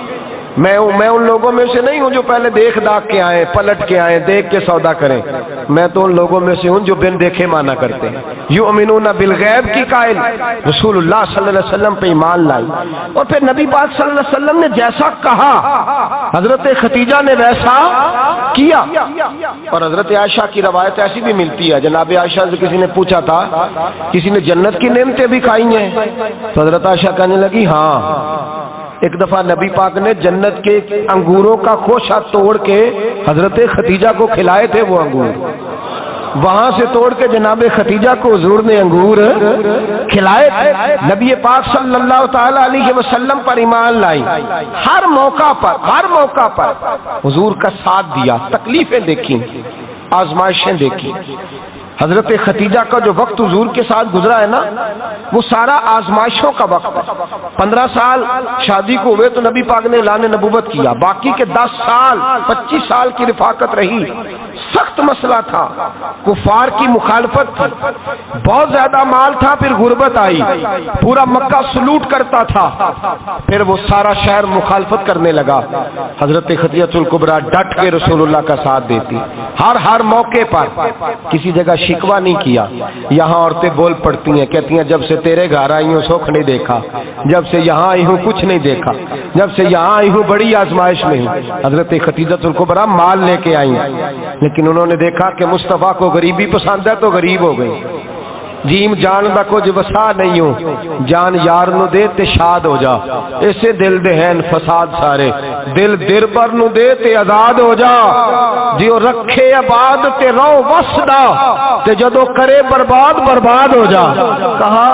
میں ان لوگوں میں سے نہیں ہوں جو پہلے دیکھ داکھ کے آئے، پلٹ کے آئے، دیکھ کے سودا کریں، میں تو ان لوگوں میں سے ہوں جو بن دیکھے مانا کرتے ہیں، یؤمنون بالغیب کی قائل رسول اللہ صلی اللہ علیہ وسلم پہ ایمان لائی، اور پھر نبی پاک صلی اللہ علیہ وسلم نے جیسا کہا حضرت خدیجہ نے ویسا کیا۔ اور حضرت عائشہ کی روایت ایسی بھی ملتی ہے، جناب عائشہ سے کسی نے پوچھا تھا کسی نے جنت کی نعمتیں بھی کھائی ہیں، تو حضرت عائشہ کہنے لگی ہاں، ایک دفعہ نبی پاک نے جنت کے انگوروں کا خوشہ توڑ کے حضرت خدیجہ کو کھلائے تھے، وہ انگور وہاں سے توڑ کے جناب خدیجہ کو حضور نے انگور کھلائے تھے۔ نبی پاک صلی اللہ تعالی علیہ وسلم پر ایمان لائی، ہر موقع پر حضور کا ساتھ دیا، تکلیفیں دیکھی، آزمائشیں دیکھی۔ حضرت خدیجہ کا جو وقت حضور کے ساتھ گزرا ہے نا، وہ سارا آزمائشوں کا وقت ہے۔ 15 سال شادی کو ہوئے تو نبی پاک نے اعلان نبوت کیا، باقی کے 10 سال 25 سال کی رفاقت رہی، سخت مسئلہ تھا، کفار کی مخالفت تھی، بہت زیادہ مال تھا، پھر غربت آئی، پورا مکہ سلوٹ کرتا تھا، پھر وہ سارا شہر مخالفت کرنے لگا، حضرت خدیجہ الکبریٰ ڈٹ کے رسول اللہ کا ساتھ دیتی، ہر موقع پر کسی جگہ شکوہ نہیں کیا۔ یہاں عورتیں بول پڑتی ہیں، کہتی ہیں جب سے تیرے گھر آئی ہوں سکھ نہیں دیکھا، جب سے یہاں آئی ہوں کچھ نہیں دیکھا، جب سے یہاں آئی ہوں بڑی آزمائش میں ہوں۔ حضرت خدیجہ الکبریٰ مال لے کے آئی، لیکن انہوں نے دیکھا کہ مصطفیٰ کو غریبی پسند ہے تو غریب ہو گئی، جیم جان دا کچھ وسا نہیں ہوں، جان یار نو دے تے شاد ہو جا، اسے دل دے ہیں فساد سارے، دل در پر نو دے تے آزاد ہو جا، جیو رکھے آباد تے رو وسدا تے جدو کرے برباد ہو جا۔ کہا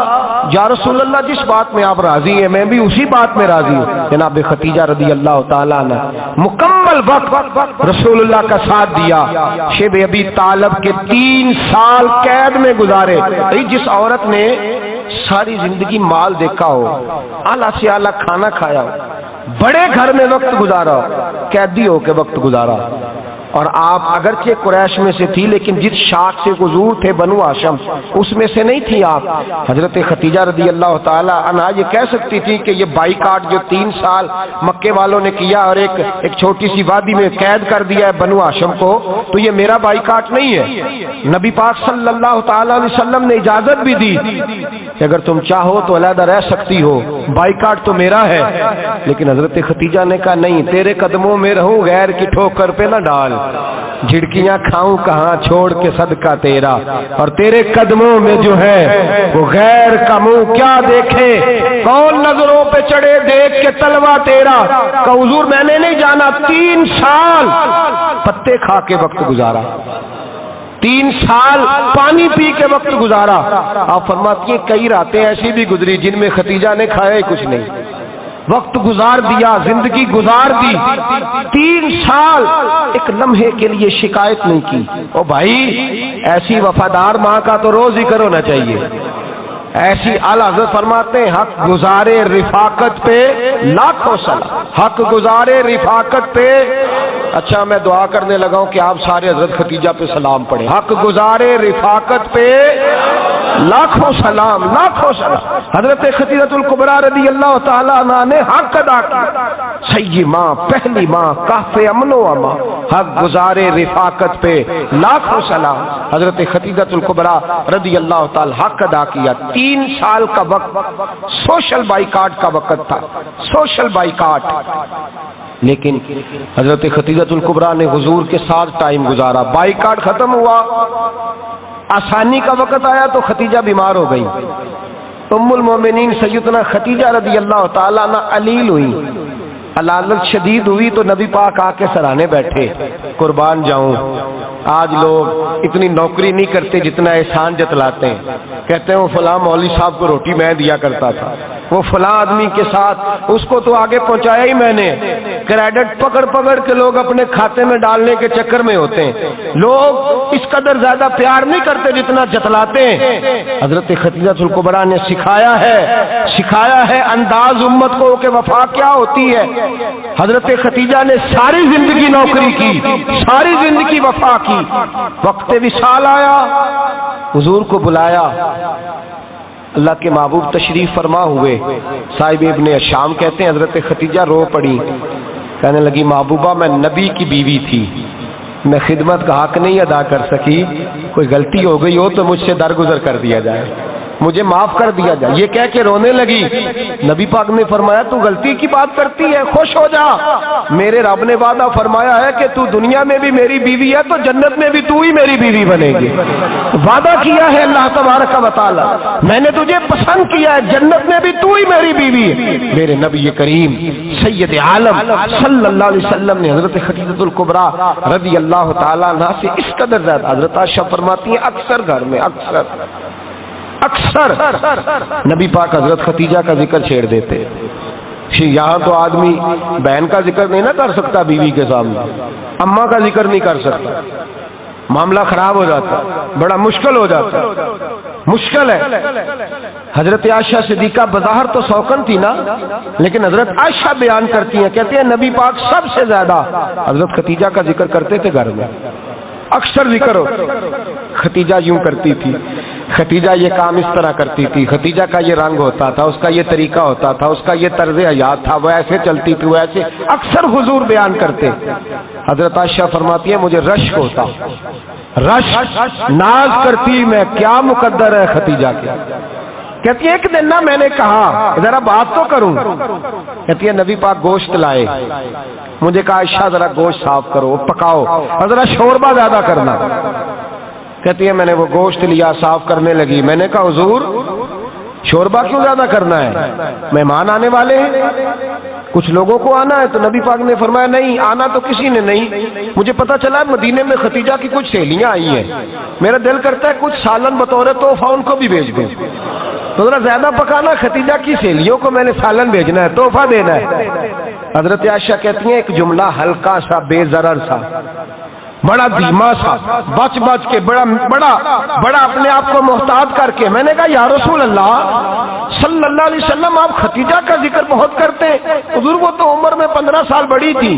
یا رسول اللہ جس بات میں آپ راضی ہیں میں بھی اسی بات میں راضی ہوں۔ جناب خدیجہ رضی اللہ تعالیٰ نے مکمل وقت رسول اللہ کا ساتھ دیا، شیب ابی طالب کے 3 سال قید میں گزارے۔ جس عورت نے ساری زندگی مال دیکھا ہو، اعلیٰ سے اعلیٰ کھانا کھایا ہو، بڑے گھر میں وقت گزارا ہو، قیدی ہو کے وقت گزارا، اور آپ اگرچہ قریش میں سے تھی لیکن جس شاخ سے حضور تھے بنو ہاشم اس میں سے نہیں تھی آپ۔ حضرت خدیجہ رضی اللہ تعالی عنہا یہ کہہ سکتی تھی کہ یہ بائیکاٹ جو 3 سال مکے والوں نے کیا اور ایک چھوٹی سی وادی میں قید کر دیا ہے بنو ہاشم کو، تو یہ میرا بائیکاٹ نہیں ہے۔ نبی پاک صلی اللہ تعالی علیہ وسلم نے اجازت بھی دی کہ اگر تم چاہو تو علیحدہ رہ سکتی ہو، بائیکاٹ تو میرا ہے۔ لیکن حضرت خدیجہ نے کہا نہیں، تیرے قدموں میں رہوں، غیر کی ٹھوکر پہ نہ ڈال، جھڑکیاں کھاؤں کہاں چھوڑ کے صدقہ تیرا، اور تیرے قدموں میں جو ہے وہ غیر کا منہ کیا دیکھے، کون نظروں پہ چڑھے دیکھ کے تلوا تیرا۔ کہ حضور میں نے نہیں جانا، 3 سال پتے کھا کے وقت گزارا، 3 سال پانی پی کے وقت گزارا۔ آپ فرماتی ہیں کئی راتیں ایسی بھی گزری جن میں خدیجہ نے کھایا ہی کچھ نہیں، وقت گزار دیا، زندگی گزار دی، 3 سال ایک لمحے کے لیے شکایت نہیں کی۔ او بھائی ایسی وفادار ماں کا تو روز ذکر ہونا چاہیے۔ ایسی اعلیٰ حضرت فرماتے ہیں حق گزارے رفاقت پہ لاکھوں سلام، حق گزارے رفاقت پہ۔ اچھا میں دعا کرنے لگا ہوں کہ آپ سارے حضرت خدیجہ پہ سلام پڑھیں۔ حق گزارے رفاقت پہ لاکھوں سلام، لاکھوں سلام۔ حضرت خدیجہ الکبریٰ رضی اللہ تعالیٰ عنہ نے حق ادا کیا، سیدی ماں، پہلی ماں، کہف امن و امان، حق گزارے رفاقت پہ لاکھوں سلام۔ حضرت خدیجہ الکبریٰ رضی اللہ تعالیٰ حق ادا کیا۔ 3 سال کا وقت سوشل بائیکاٹ کا وقت تھا، سوشل بائیکاٹ، لیکن حضرت خدیجہ الکبریٰ نے حضور کے ساتھ ٹائم گزارا۔ بائیکاٹ ختم ہوا، آسانی کا وقت آیا تو خدیجہ بیمار ہو گئی۔ ام المومنین سیدنا خدیجہ رضی اللہ تعالیٰ عنہ علیل ہوئی، علالت شدید ہوئی تو نبی پاک آ کے سرانے بیٹھے، قربان جاؤں آج لوگ اتنی نوکری نہیں کرتے جتنا احسان جتلاتے ہیں، کہتے ہیں وہ فلاں مولوی صاحب کو روٹی میں دیا کرتا تھا، وہ فلاں آدمی کے ساتھ اس کو تو آگے پہنچایا ہی میں نے، کریڈٹ پکڑ پکڑ کے لوگ اپنے کھاتے میں ڈالنے کے چکر میں ہوتے ہیں، لوگ اس قدر زیادہ پیار نہیں کرتے جتنا جتلاتے ہیں۔ حضرت خدیجہ الکبریٰ نے سکھایا ہے انداز امت کو کہ وفا کیا ہوتی ہے۔ حضرت خدیجہ نے ساری زندگی نوکری کی، ساری زندگی وفا کی، وقت وصال آیا، حضور کو بلایا، اللہ کے محبوب تشریف فرما ہوئے، صاحب ابن شام کہتے ہیں حضرت خدیجہ رو پڑی، کہنے لگی محبوبہ میں نبی کی بیوی تھی، میں خدمت کا حق نہیں ادا کر سکی، کوئی غلطی ہو گئی ہو تو مجھ سے درگزر کر دیا جائے، مجھے معاف کر دیا جائے۔ یہ کہہ کے رونے لگی، نبی پاک نے فرمایا تو غلطی کی بات کرتی ہے، خوش ہو جا، میرے رب نے وعدہ فرمایا ہے کہ تو دنیا میں بھی میری بیوی ہے تو جنت میں بھی تو ہی میری بیوی بنے گی، وعدہ کیا ہے اللہ تبارک و تعالی، میں نے تجھے پسند کیا ہے، جنت میں بھی تو ہی میری بیوی ہے۔ میرے نبی کریم سید عالم صلی اللہ علیہ وسلم نے حضرت خدیجہ الکبریٰ رضی اللہ تعالیٰ عنہا سے اس قدر زیادہ، حضرت عائشہ فرماتی ہیں اکثر گھر میں اکثر نبی پاک حضرت خدیجہ کا ذکر چھیڑ دیتے۔ یہاں تو آدمی بہن کا ذکر نہیں نہ کر سکتا بیوی کے سامنے، اماں کا ذکر نہیں کر سکتا، معاملہ خراب ہو جاتا، بڑا مشکل ہو جاتا، مشکل ہے۔ حضرت عائشہ صدیقہ بظاہر تو سوکن تھی نا، لیکن حضرت عائشہ بیان کرتی ہیں، کہتے ہیں نبی پاک سب سے زیادہ حضرت خدیجہ کا ذکر کرتے تھے گھر میں، اکثر ذکر ہو۔ خدیجہ یوں کرتی تھی، خدیجہ یہ کام اس طرح کرتی تھی، خدیجہ کا یہ رنگ ہوتا تھا، اس کا یہ طریقہ ہوتا تھا، اس کا یہ طرز حیات تھا، وہ ایسے چلتی تھی، وہ ایسے، اکثر حضور بیان کرتے۔ حضرت عائشہ فرماتی ہے مجھے رشک ہوتا، رشک، ناز کرتی میں کیا مقدر ہے خدیجہ کے۔ کہتی ہے ایک دن نا میں نے کہا ذرا بات تو کروں، کہتی ہے نبی پاک گوشت لائے، مجھے کہا عائشہ ذرا گوشت صاف کرو، پکاؤ اور ذرا شوربہ زیادہ کرنا۔ کہتی ہے میں نے وہ گوشت لیا، صاف کرنے لگی، میں نے کہا حضور شوربہ کیوں زیادہ کرنا ہے، مہمان آنے والے ہیں، کچھ لوگوں کو آنا ہے۔ تو نبی پاک نے فرمایا نہیں، آنا تو کسی نے نہیں، مجھے پتا چلا مدینے میں خدیجہ کی کچھ سہیلیاں آئی ہیں، میرا دل کرتا ہے کچھ سالن بطور تحفہ ان کو بھی بھیج دوں، تو ذرا زیادہ پکانا، خدیجہ کی سہیلیوں کو میں نے سالن بھیجنا ہے، تحفہ دینا ہے۔ حضرت عائشہ کہتی ہیں ایک جملہ ہلکا سا، بے ضرر سا، بڑا دھیما سا، بچ کے بڑا اپنے آپ کو محتاط کر کے، میں نے کہا یا رسول اللہ صلی اللہ علیہ وسلم آپ خدیجہ کا ذکر بہت کرتے ہیں، حضور وہ تو عمر میں 15 سال بڑی تھی،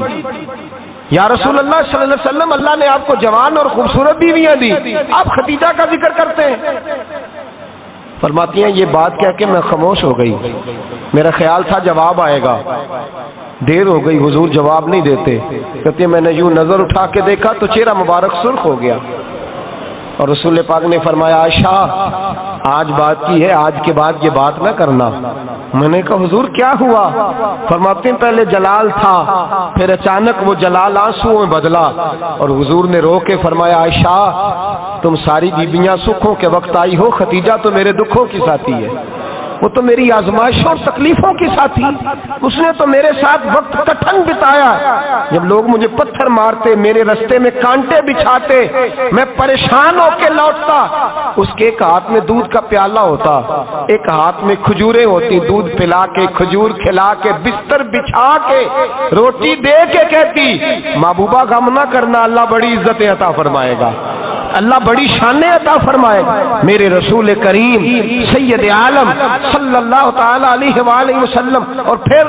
یا رسول اللہ صلی اللہ علیہ وسلم اللہ نے آپ کو جوان اور خوبصورت بیویاں دی، آپ خدیجہ کا ذکر کرتے ہیں۔ فرماتی ہیں یہ بات کہہ کے میں خاموش ہو گئی، میرا خیال تھا جواب آئے گا، دیر ہو گئی، حضور جواب نہیں دیتے۔ کہتے ہیں میں نے یوں نظر اٹھا کے دیکھا تو چہرہ مبارک سرخ ہو گیا، اور رسول پاک نے فرمایا عائشہ آج بات کی ہے، آج کے بعد یہ بات نہ کرنا۔ میں نے کہا حضور کیا ہوا؟ فرماتے ہیں پہلے جلال تھا، پھر اچانک وہ جلال آنسوؤں میں بدلا، اور حضور نے رو کے فرمایا عائشہ تم ساری بیویاں سکھوں کے وقت آئی ہو، خدیجہ تو میرے دکھوں کی ساتھی ہے، وہ تو میری آزمائشوں اور تکلیفوں کی ساتھی، اس نے تو میرے ساتھ وقت کٹھن بتایا، جب لوگ مجھے پتھر مارتے، میرے رستے میں کانٹے بچھاتے، میں پریشان ہو کے لوٹتا، اس کے ایک ہاتھ میں دودھ کا پیالہ ہوتا، ایک ہاتھ میں کھجوریں ہوتی، دودھ پلا کے، کھجور کھلا کے، بستر بچھا کے، روٹی دے کے کہتی محبوبہ غم نہ کرنا، اللہ بڑی عزتیں عطا فرمائے گا، اللہ بڑی شانیں عطا فرمائے گا۔ میرے رسول کریم سید عالم صلی اللہ تعالی علیہ وآلہ وسلم۔ اور پھر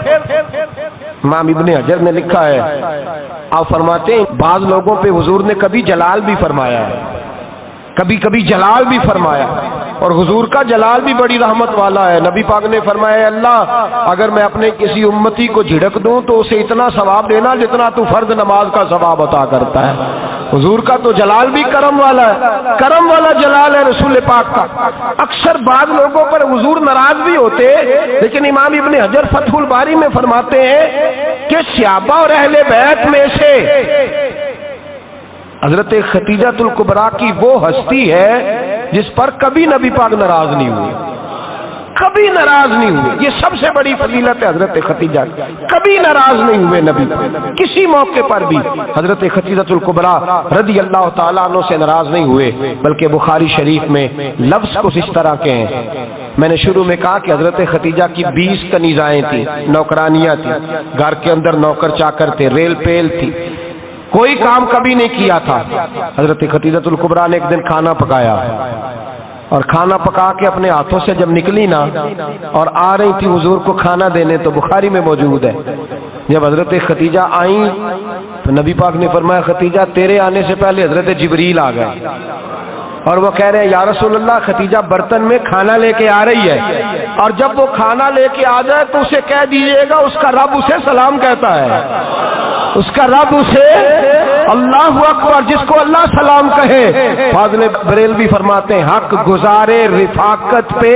امام ابن حجر نے لکھا ہے، آپ فرماتے ہیں بعض لوگوں پہ حضور نے کبھی جلال بھی فرمایا ہے، کبھی جلال بھی فرمایا، اور حضور کا جلال بھی بڑی رحمت والا ہے۔ نبی پاک نے فرمایا اللہ اگر میں اپنے کسی امتی کو جھڑک دوں تو اسے اتنا ثواب دینا جتنا تو فرض نماز کا ثواب عطا کرتا ہے۔ حضور کا تو جلال بھی کرم والا ہے، کرم والا جلال ہے رسول پاک کا۔ اکثر بعض لوگوں پر حضور ناراض بھی ہوتے، لیکن امام ابن حجر فتح الباری میں فرماتے ہیں کہ صحابہ اور اہل بیت میں سے حضرت خدیجہ الکبریٰ کی وہ ہستی ہے جس پر کبھی نبی پاک ناراض نہیں ہوئے، کبھی ناراض نہیں ہوئے. یہ سب سے بڑی فضیلت ہے حضرت خدیجہ. کبھی ناراض نہیں ہوئے نبی کسی موقع پر بھی. حضرت خدیجہ الکبریٰ رضی اللہ تعالیٰ عنہ سے ناراض نہیں ہوئے، بلکہ بخاری شریف میں لفظ کچھ اس طرح کے ہیں. میں نے شروع میں کہا کہ حضرت خدیجہ کی 20 کنیزائیں تھیں، نوکرانیاں تھیں، گھر کے اندر نوکر چاکر تھے، ریل پیل تھی، کوئی کام کبھی نہیں کیا تھا. حضرت خدیجہ الکبریٰ نے ایک دن کھانا پکایا، اور کھانا پکا کے اپنے ہاتھوں سے جب نکلی نا اور آ رہی تھی حضور کو کھانا دینے، تو بخاری میں موجود ہے جب حضرت خدیجہ آئیں تو نبی پاک نے فرمایا خدیجہ تیرے آنے سے پہلے حضرت جبریل آ گئے، اور وہ کہہ رہے ہیں یا رسول اللہ خدیجہ برتن میں کھانا لے کے آ رہی ہے، اور جب وہ کھانا لے کے آ جائے تو اسے کہہ دیجئے گا اس کا رب اسے سلام کہتا ہے، اس کا رب اسے اللہ اکبر، جس کو اللہ سلام کہے. فاضل بریلوی فرماتے ہیں حق گزارے رفاقت پہ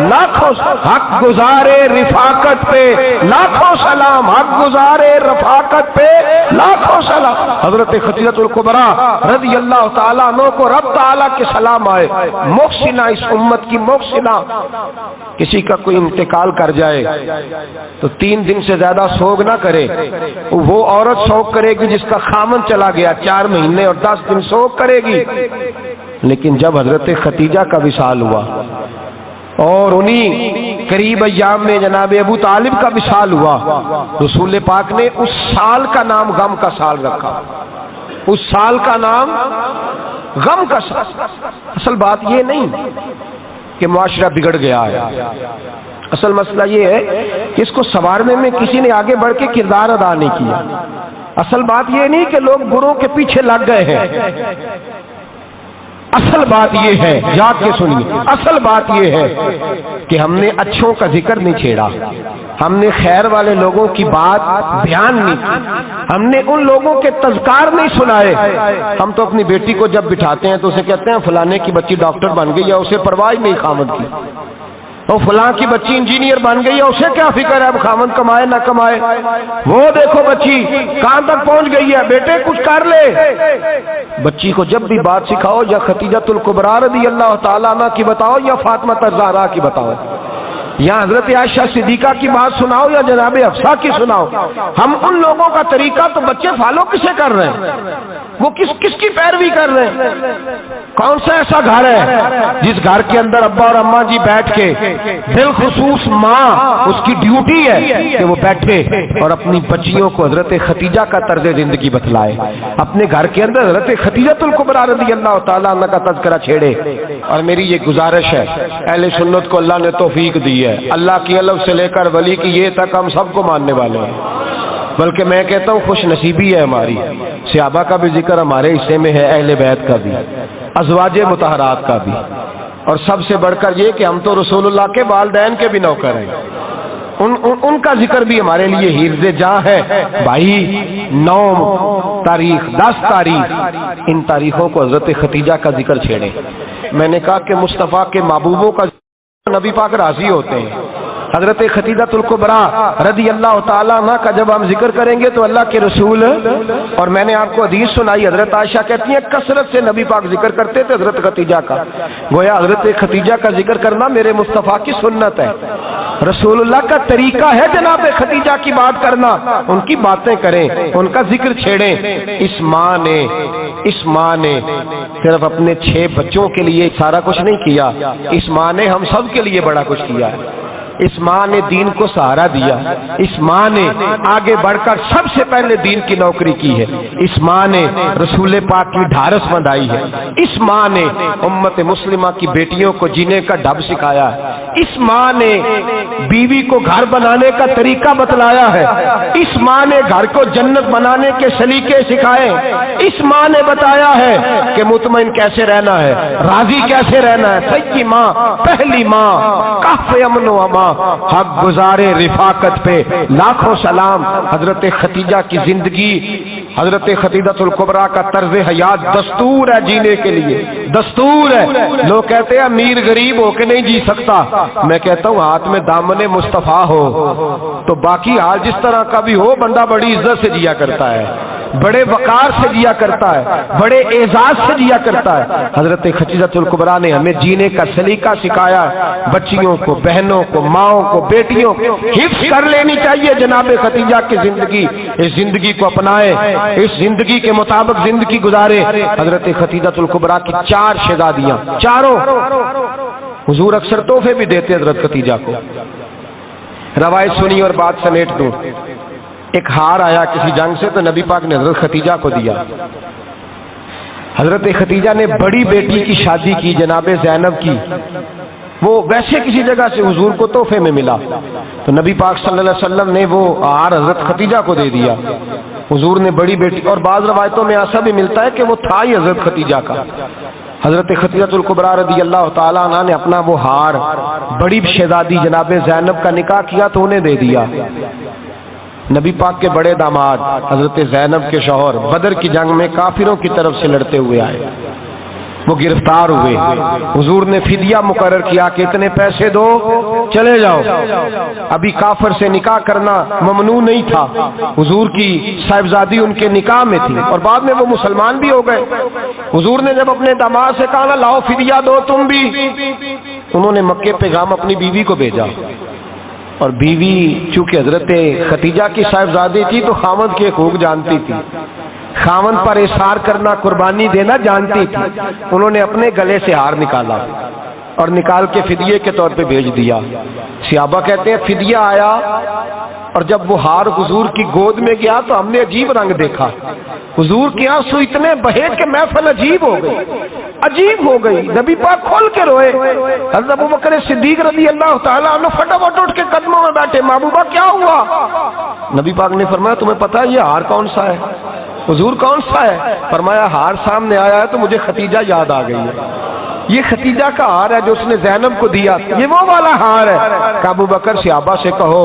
لاکھوں، حق گزارے رفاقت پہ لاکھوں سلام، حق گزارے رفاقت پہ لاکھوں سلام. حضرت خدیجہ الکبریٰ رضی اللہ تعالیٰ عنہ کو رب تعالیٰ کے سلام آئے. محسنہ، اس امت کی محسنہ. کسی کا کوئی انتقال کر جائے تو 3 دن سے زیادہ سوگ نہ کرے. وہ عورت سوگ کرے گی جس کا خامن چلا گیا، 4 مہینے اور 10 دن سوگ کرے گی. لیکن جب حضرت خدیجہ کا وصال ہوا اور انہی قریب ایام میں جناب ابو طالب کا وصال ہوا، رسول پاک نے اس سال کا نام غم کا سال رکھا. اس سال کا نام غم کا سال. اصل بات یہ نہیں کہ معاشرہ بگڑ گیا ہے، اصل مسئلہ یہ ہے کہ اس کو سنوارنے میں کسی نے آگے بڑھ کے کردار ادا نہیں کیا. اصل بات یہ نہیں کہ لوگ بروں کے پیچھے لگ گئے ہیں. اصل بات یہ ہے، یاد کے سنیے، اصل بات یہ ہے کہ ہم نے اچھوں کا ذکر نہیں چھیڑا، ہم نے خیر والے لوگوں کی بات بیان نہیں کی، ہم نے ان لوگوں کے تذکار نہیں سنائے. ہم تو اپنی بیٹی کو جب بٹھاتے ہیں تو اسے کہتے ہیں فلانے کی بچی ڈاکٹر بن گئی، یا اسے پرواہ نہیں خامد کی. اور فلاں کی بچی انجینئر بن گئی ہے، اسے کیا فکر ہے اب خامد کمائے نہ کمائے. وہ دیکھو بچی کہاں تک پہنچ گئی ہے، بیٹے کچھ کر لے. بچی کو جب بھی بات سکھاؤ یا خدیجہ الکبریٰ رضی اللہ تعالیٰ عنہ کی بتاؤ یا فاطمہ الزہرا کی بتاؤ، یا حضرت عائشہ صدیقہ کی بات سناؤ یا جناب حفصہ کی سناؤ. ہم ان لوگوں کا طریقہ تو بچے فالو کسے کر رہے ہیں، وہ کس کی پیروی کر رہے ہیں. کون سا ایسا گھر ہے جس گھر کے اندر ابا اور اماں جی بیٹھ کے، بالخصوص ماں اس کی ڈیوٹی ہے کہ وہ بیٹھے اور اپنی بچیوں کو حضرت خدیجہ کا طرز زندگی بتلائے، اپنے گھر کے اندر حضرت خدیجہ الکبریٰ رضی اللہ تعالیٰ عنہ کا تذکرہ چھیڑے. اور میری یہ گزارش ہے، اہل سنت کو اللہ نے توفیق دی ہے، اللہ کی الف سے لے کر ولی کی یہ تک ہم سب کو ماننے والے ہیں. بلکہ میں کہتا ہوں خوش نصیبی ہے ہماری، صحابہ کا بھی ذکر ہمارے حصے میں ہے، اہل بیت کا بھی، ازواج مطہرات کا بھی، اور سب سے بڑھ کر یہ کہ ہم تو رسول اللہ کے والدین کے بھی نوکر ہیں، ان کا ذکر بھی ہمارے لیے حفظ جاں ہے. بھائی 9 تاریخ 10 تاریخ ان تاریخوں کو حضرت خدیجہ کا ذکر چھیڑے. میں نے کہا کہ مصطفیٰ کے محبوبوں کا نبی پاک راضی ہوتے ہیں. حضرت خدیجہ الکبریٰ رضی اللہ تعالیٰ عنہ کا جب ہم ذکر کریں گے تو اللہ کے رسول، اور میں نے آپ کو حدیث سنائی، حضرت عائشہ کہتی ہیں کثرت سے نبی پاک ذکر کرتے تھے حضرت خدیجہ کا. گویا حضرت خدیجہ کا ذکر کرنا میرے مصطفیٰ کی سنت ہے، رسول اللہ کا طریقہ ہے جناب خدیجہ کی بات کرنا. ان کی باتیں کریں، ان کا ذکر چھیڑیں. اس ماں نے صرف اپنے 6 بچوں کے لیے سارا کچھ نہیں کیا، اس ماں نے ہم سب کے لیے بڑا کچھ کیا ہے. اس ماں نے دین کو سہارا دیا، اس ماں نے آگے بڑھ کر سب سے پہلے دین کی نوکری کی ہے، اس ماں نے رسول پاک کی ڈھارس بندھائی ہے، اس ماں نے امت مسلمہ کی بیٹیوں کو جینے کا ڈھب سکھایا ہے، اس ماں نے بیوی کو گھر بنانے کا طریقہ بتلایا ہے، اس ماں نے گھر کو جنت بنانے کے سلیقے سکھائے، اس ماں نے بتایا ہے کہ مطمئن کیسے رہنا ہے، راضی کیسے رہنا ہے. سچی ماں، پہلی ماں، کہف امن و امان، حق گزارے رفاقت پہ لاکھوں سلام. حضرت خدیجہ کی زندگی، حضرت خدیجہ الکبریٰ کا طرز حیات دستور ہے جینے کے لیے، دستور ہے. لوگ کہتے ہیں امیر غریب ہو کے نہیں جی سکتا، میں کہتا ہوں ہاتھ میں دامن مصطفیٰ ہو تو باقی حال جس طرح کا بھی ہو بندہ بڑی عزت سے جیا کرتا ہے. بڑے وقار سے جیا کرتا ہے، بڑے اعزاز سے جیا کرتا ہے۔ حضرت خدیجہ الکبریٰ نے ہمیں جینے کا سلیقہ سکھایا ہے۔ بچیوں کو، بہنوں کو، ماؤں کو، بیٹیوں کو حفظ کر لینی چاہیے جناب خدیجہ کی زندگی۔ اس زندگی کو اپنائیں، اس زندگی کے مطابق زندگی گزارے۔ حضرت خدیجہ الکبریٰ کی 4 شہزادیاں، چاروں حضور اکثر تحفے بھی دیتے حضرت خدیجہ کو۔ روایت سنی اور بات سمیٹ دوں۔ ایک ہار آیا کسی جنگ سے تو نبی پاک نے حضرت خدیجہ کو دیا۔ حضرت خدیجہ نے بڑی بیٹی کی شادی کی جناب زینب کی، وہ ویسے کسی جگہ سے حضور کو تحفے میں ملا تو نبی پاک صلی اللہ علیہ وسلم نے وہ ہار حضرت خدیجہ کو دے دیا۔ حضور نے بڑی بیٹی، اور بعض روایتوں میں ایسا بھی ملتا ہے کہ وہ تھا ہی حضرت خدیجہ کا۔ حضرت خدیجہ الکبریٰ رضی اللہ تعالیٰ عنہ نے اپنا وہ ہار بڑی شہزادی جناب زینب کا نکاح کیا تو انہیں دے دیا۔ نبی پاک کے بڑے داماد حضرت زینب کے شوہر بدر کی جنگ میں کافروں کی طرف سے لڑتے ہوئے آئے، وہ گرفتار ہوئے۔ حضور نے فدیہ مقرر کیا کہ اتنے پیسے دو چلے جاؤ۔ ابھی کافر سے نکاح کرنا ممنوع نہیں تھا، حضور کی صاحبزادی ان کے نکاح میں تھی اور بعد میں وہ مسلمان بھی ہو گئے۔ حضور نے جب اپنے داماد سے کہا نا لاؤ فدیہ دو تم بھی، انہوں نے مکے پیغام اپنی بیوی کو بھیجا، اور بیوی چونکہ حضرت خدیجہ کی صاحبزادی تھی تو خاوند کے حقوق جانتی تھی، خاوند پر اثار کرنا، قربانی دینا جانتی تھی۔ انہوں نے اپنے گلے سے ہار نکالا اور نکال کے فدیے کے طور پہ بھیج دیا۔ صحابہ کہتے ہیں فدیہ آیا اور جب وہ ہار حضور کی گود میں گیا تو ہم نے عجیب رنگ دیکھا، حضور کے آنسو اتنے بہے کہ محفل عجیب ہو گئی، عجیب ہو گئی۔ نبی پاک کھول کے روئے۔ حضرت ابوبکر صدیق رضی اللہ تعالیٰ عنہ فٹافٹ اٹھ کے قدموں میں بیٹھے، محبوبہ کیا ہوا؟ نبی پاک نے فرمایا تمہیں پتہ ہے یہ ہار کون سا ہے؟ حضور کون سا ہے؟ فرمایا ہار سامنے آیا ہے تو مجھے خدیجہ یاد آ گئی ہے، یہ خدیجہ کا ہار ہے جو اس نے زینب کو دیا، یہ وہ والا ہار ہے۔ کہ ابوبکر صحابہ سے کہو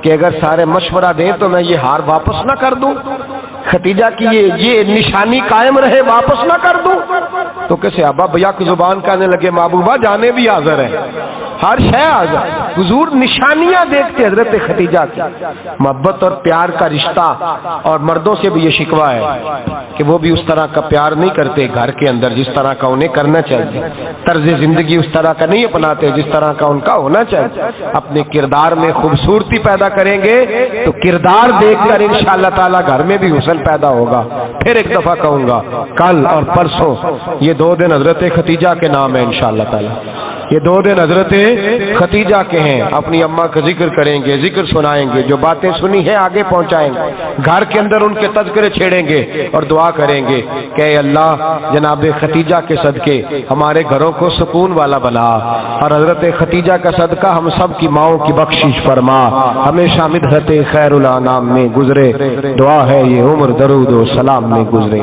کہ اگر سارے مشورہ دیں تو میں یہ ہار واپس نہ کر دوں، خدیجہ کی یہ نشانی قائم رہے واپس نہ کر دوں؟ تو کہ صحابہ بیک زبان کہنے لگے محبوبہ جانے بھی حاضر ہے، ہر شے حاضر۔ حضور نشانیاں دیکھتے حضرت خدیجہ کی، محبت اور پیار کا رشتہ، اور مردوں سے بھی یہ شکوہ ہے کہ وہ بھی اس طرح کا پیار نہیں کرتے گھر کے اندر جس طرح کا انہیں کرنا چاہیے، طرز زندگی اس طرح کا نہیں اپناتے جس طرح کا ان کا ہونا چاہیے۔ اپنے کردار میں خوبصورتی پیدا کریں گے تو کردار دیکھ کر انشاءاللہ تعالی گھر میں بھی حسن پیدا ہوگا۔ پھر ایک دفعہ کہوں گا کل اور پرسوں یہ 2 دن حضرت خدیجہ کے نام ہے انشاءاللہ تعالی، یہ 2 دن حضرت خدیجہ کے ہیں۔ اپنی اماں کا ذکر کریں گے، ذکر سنائیں گے، جو باتیں سنی ہے آگے پہنچائیں گے، گھر کے اندر ان کے تذکرے چھیڑیں گے اور دعا کریں گے کہ اے اللہ جناب خدیجہ کے صدقے ہمارے گھروں کو سکون والا بنا، اور حضرت خدیجہ کا صدقہ ہم سب کی ماؤں کی بخشش فرما، ہمیشہ مدحت خیر الانام میں گزرے۔ دعا ہے یہ عمر درود و سلام میں گزرے۔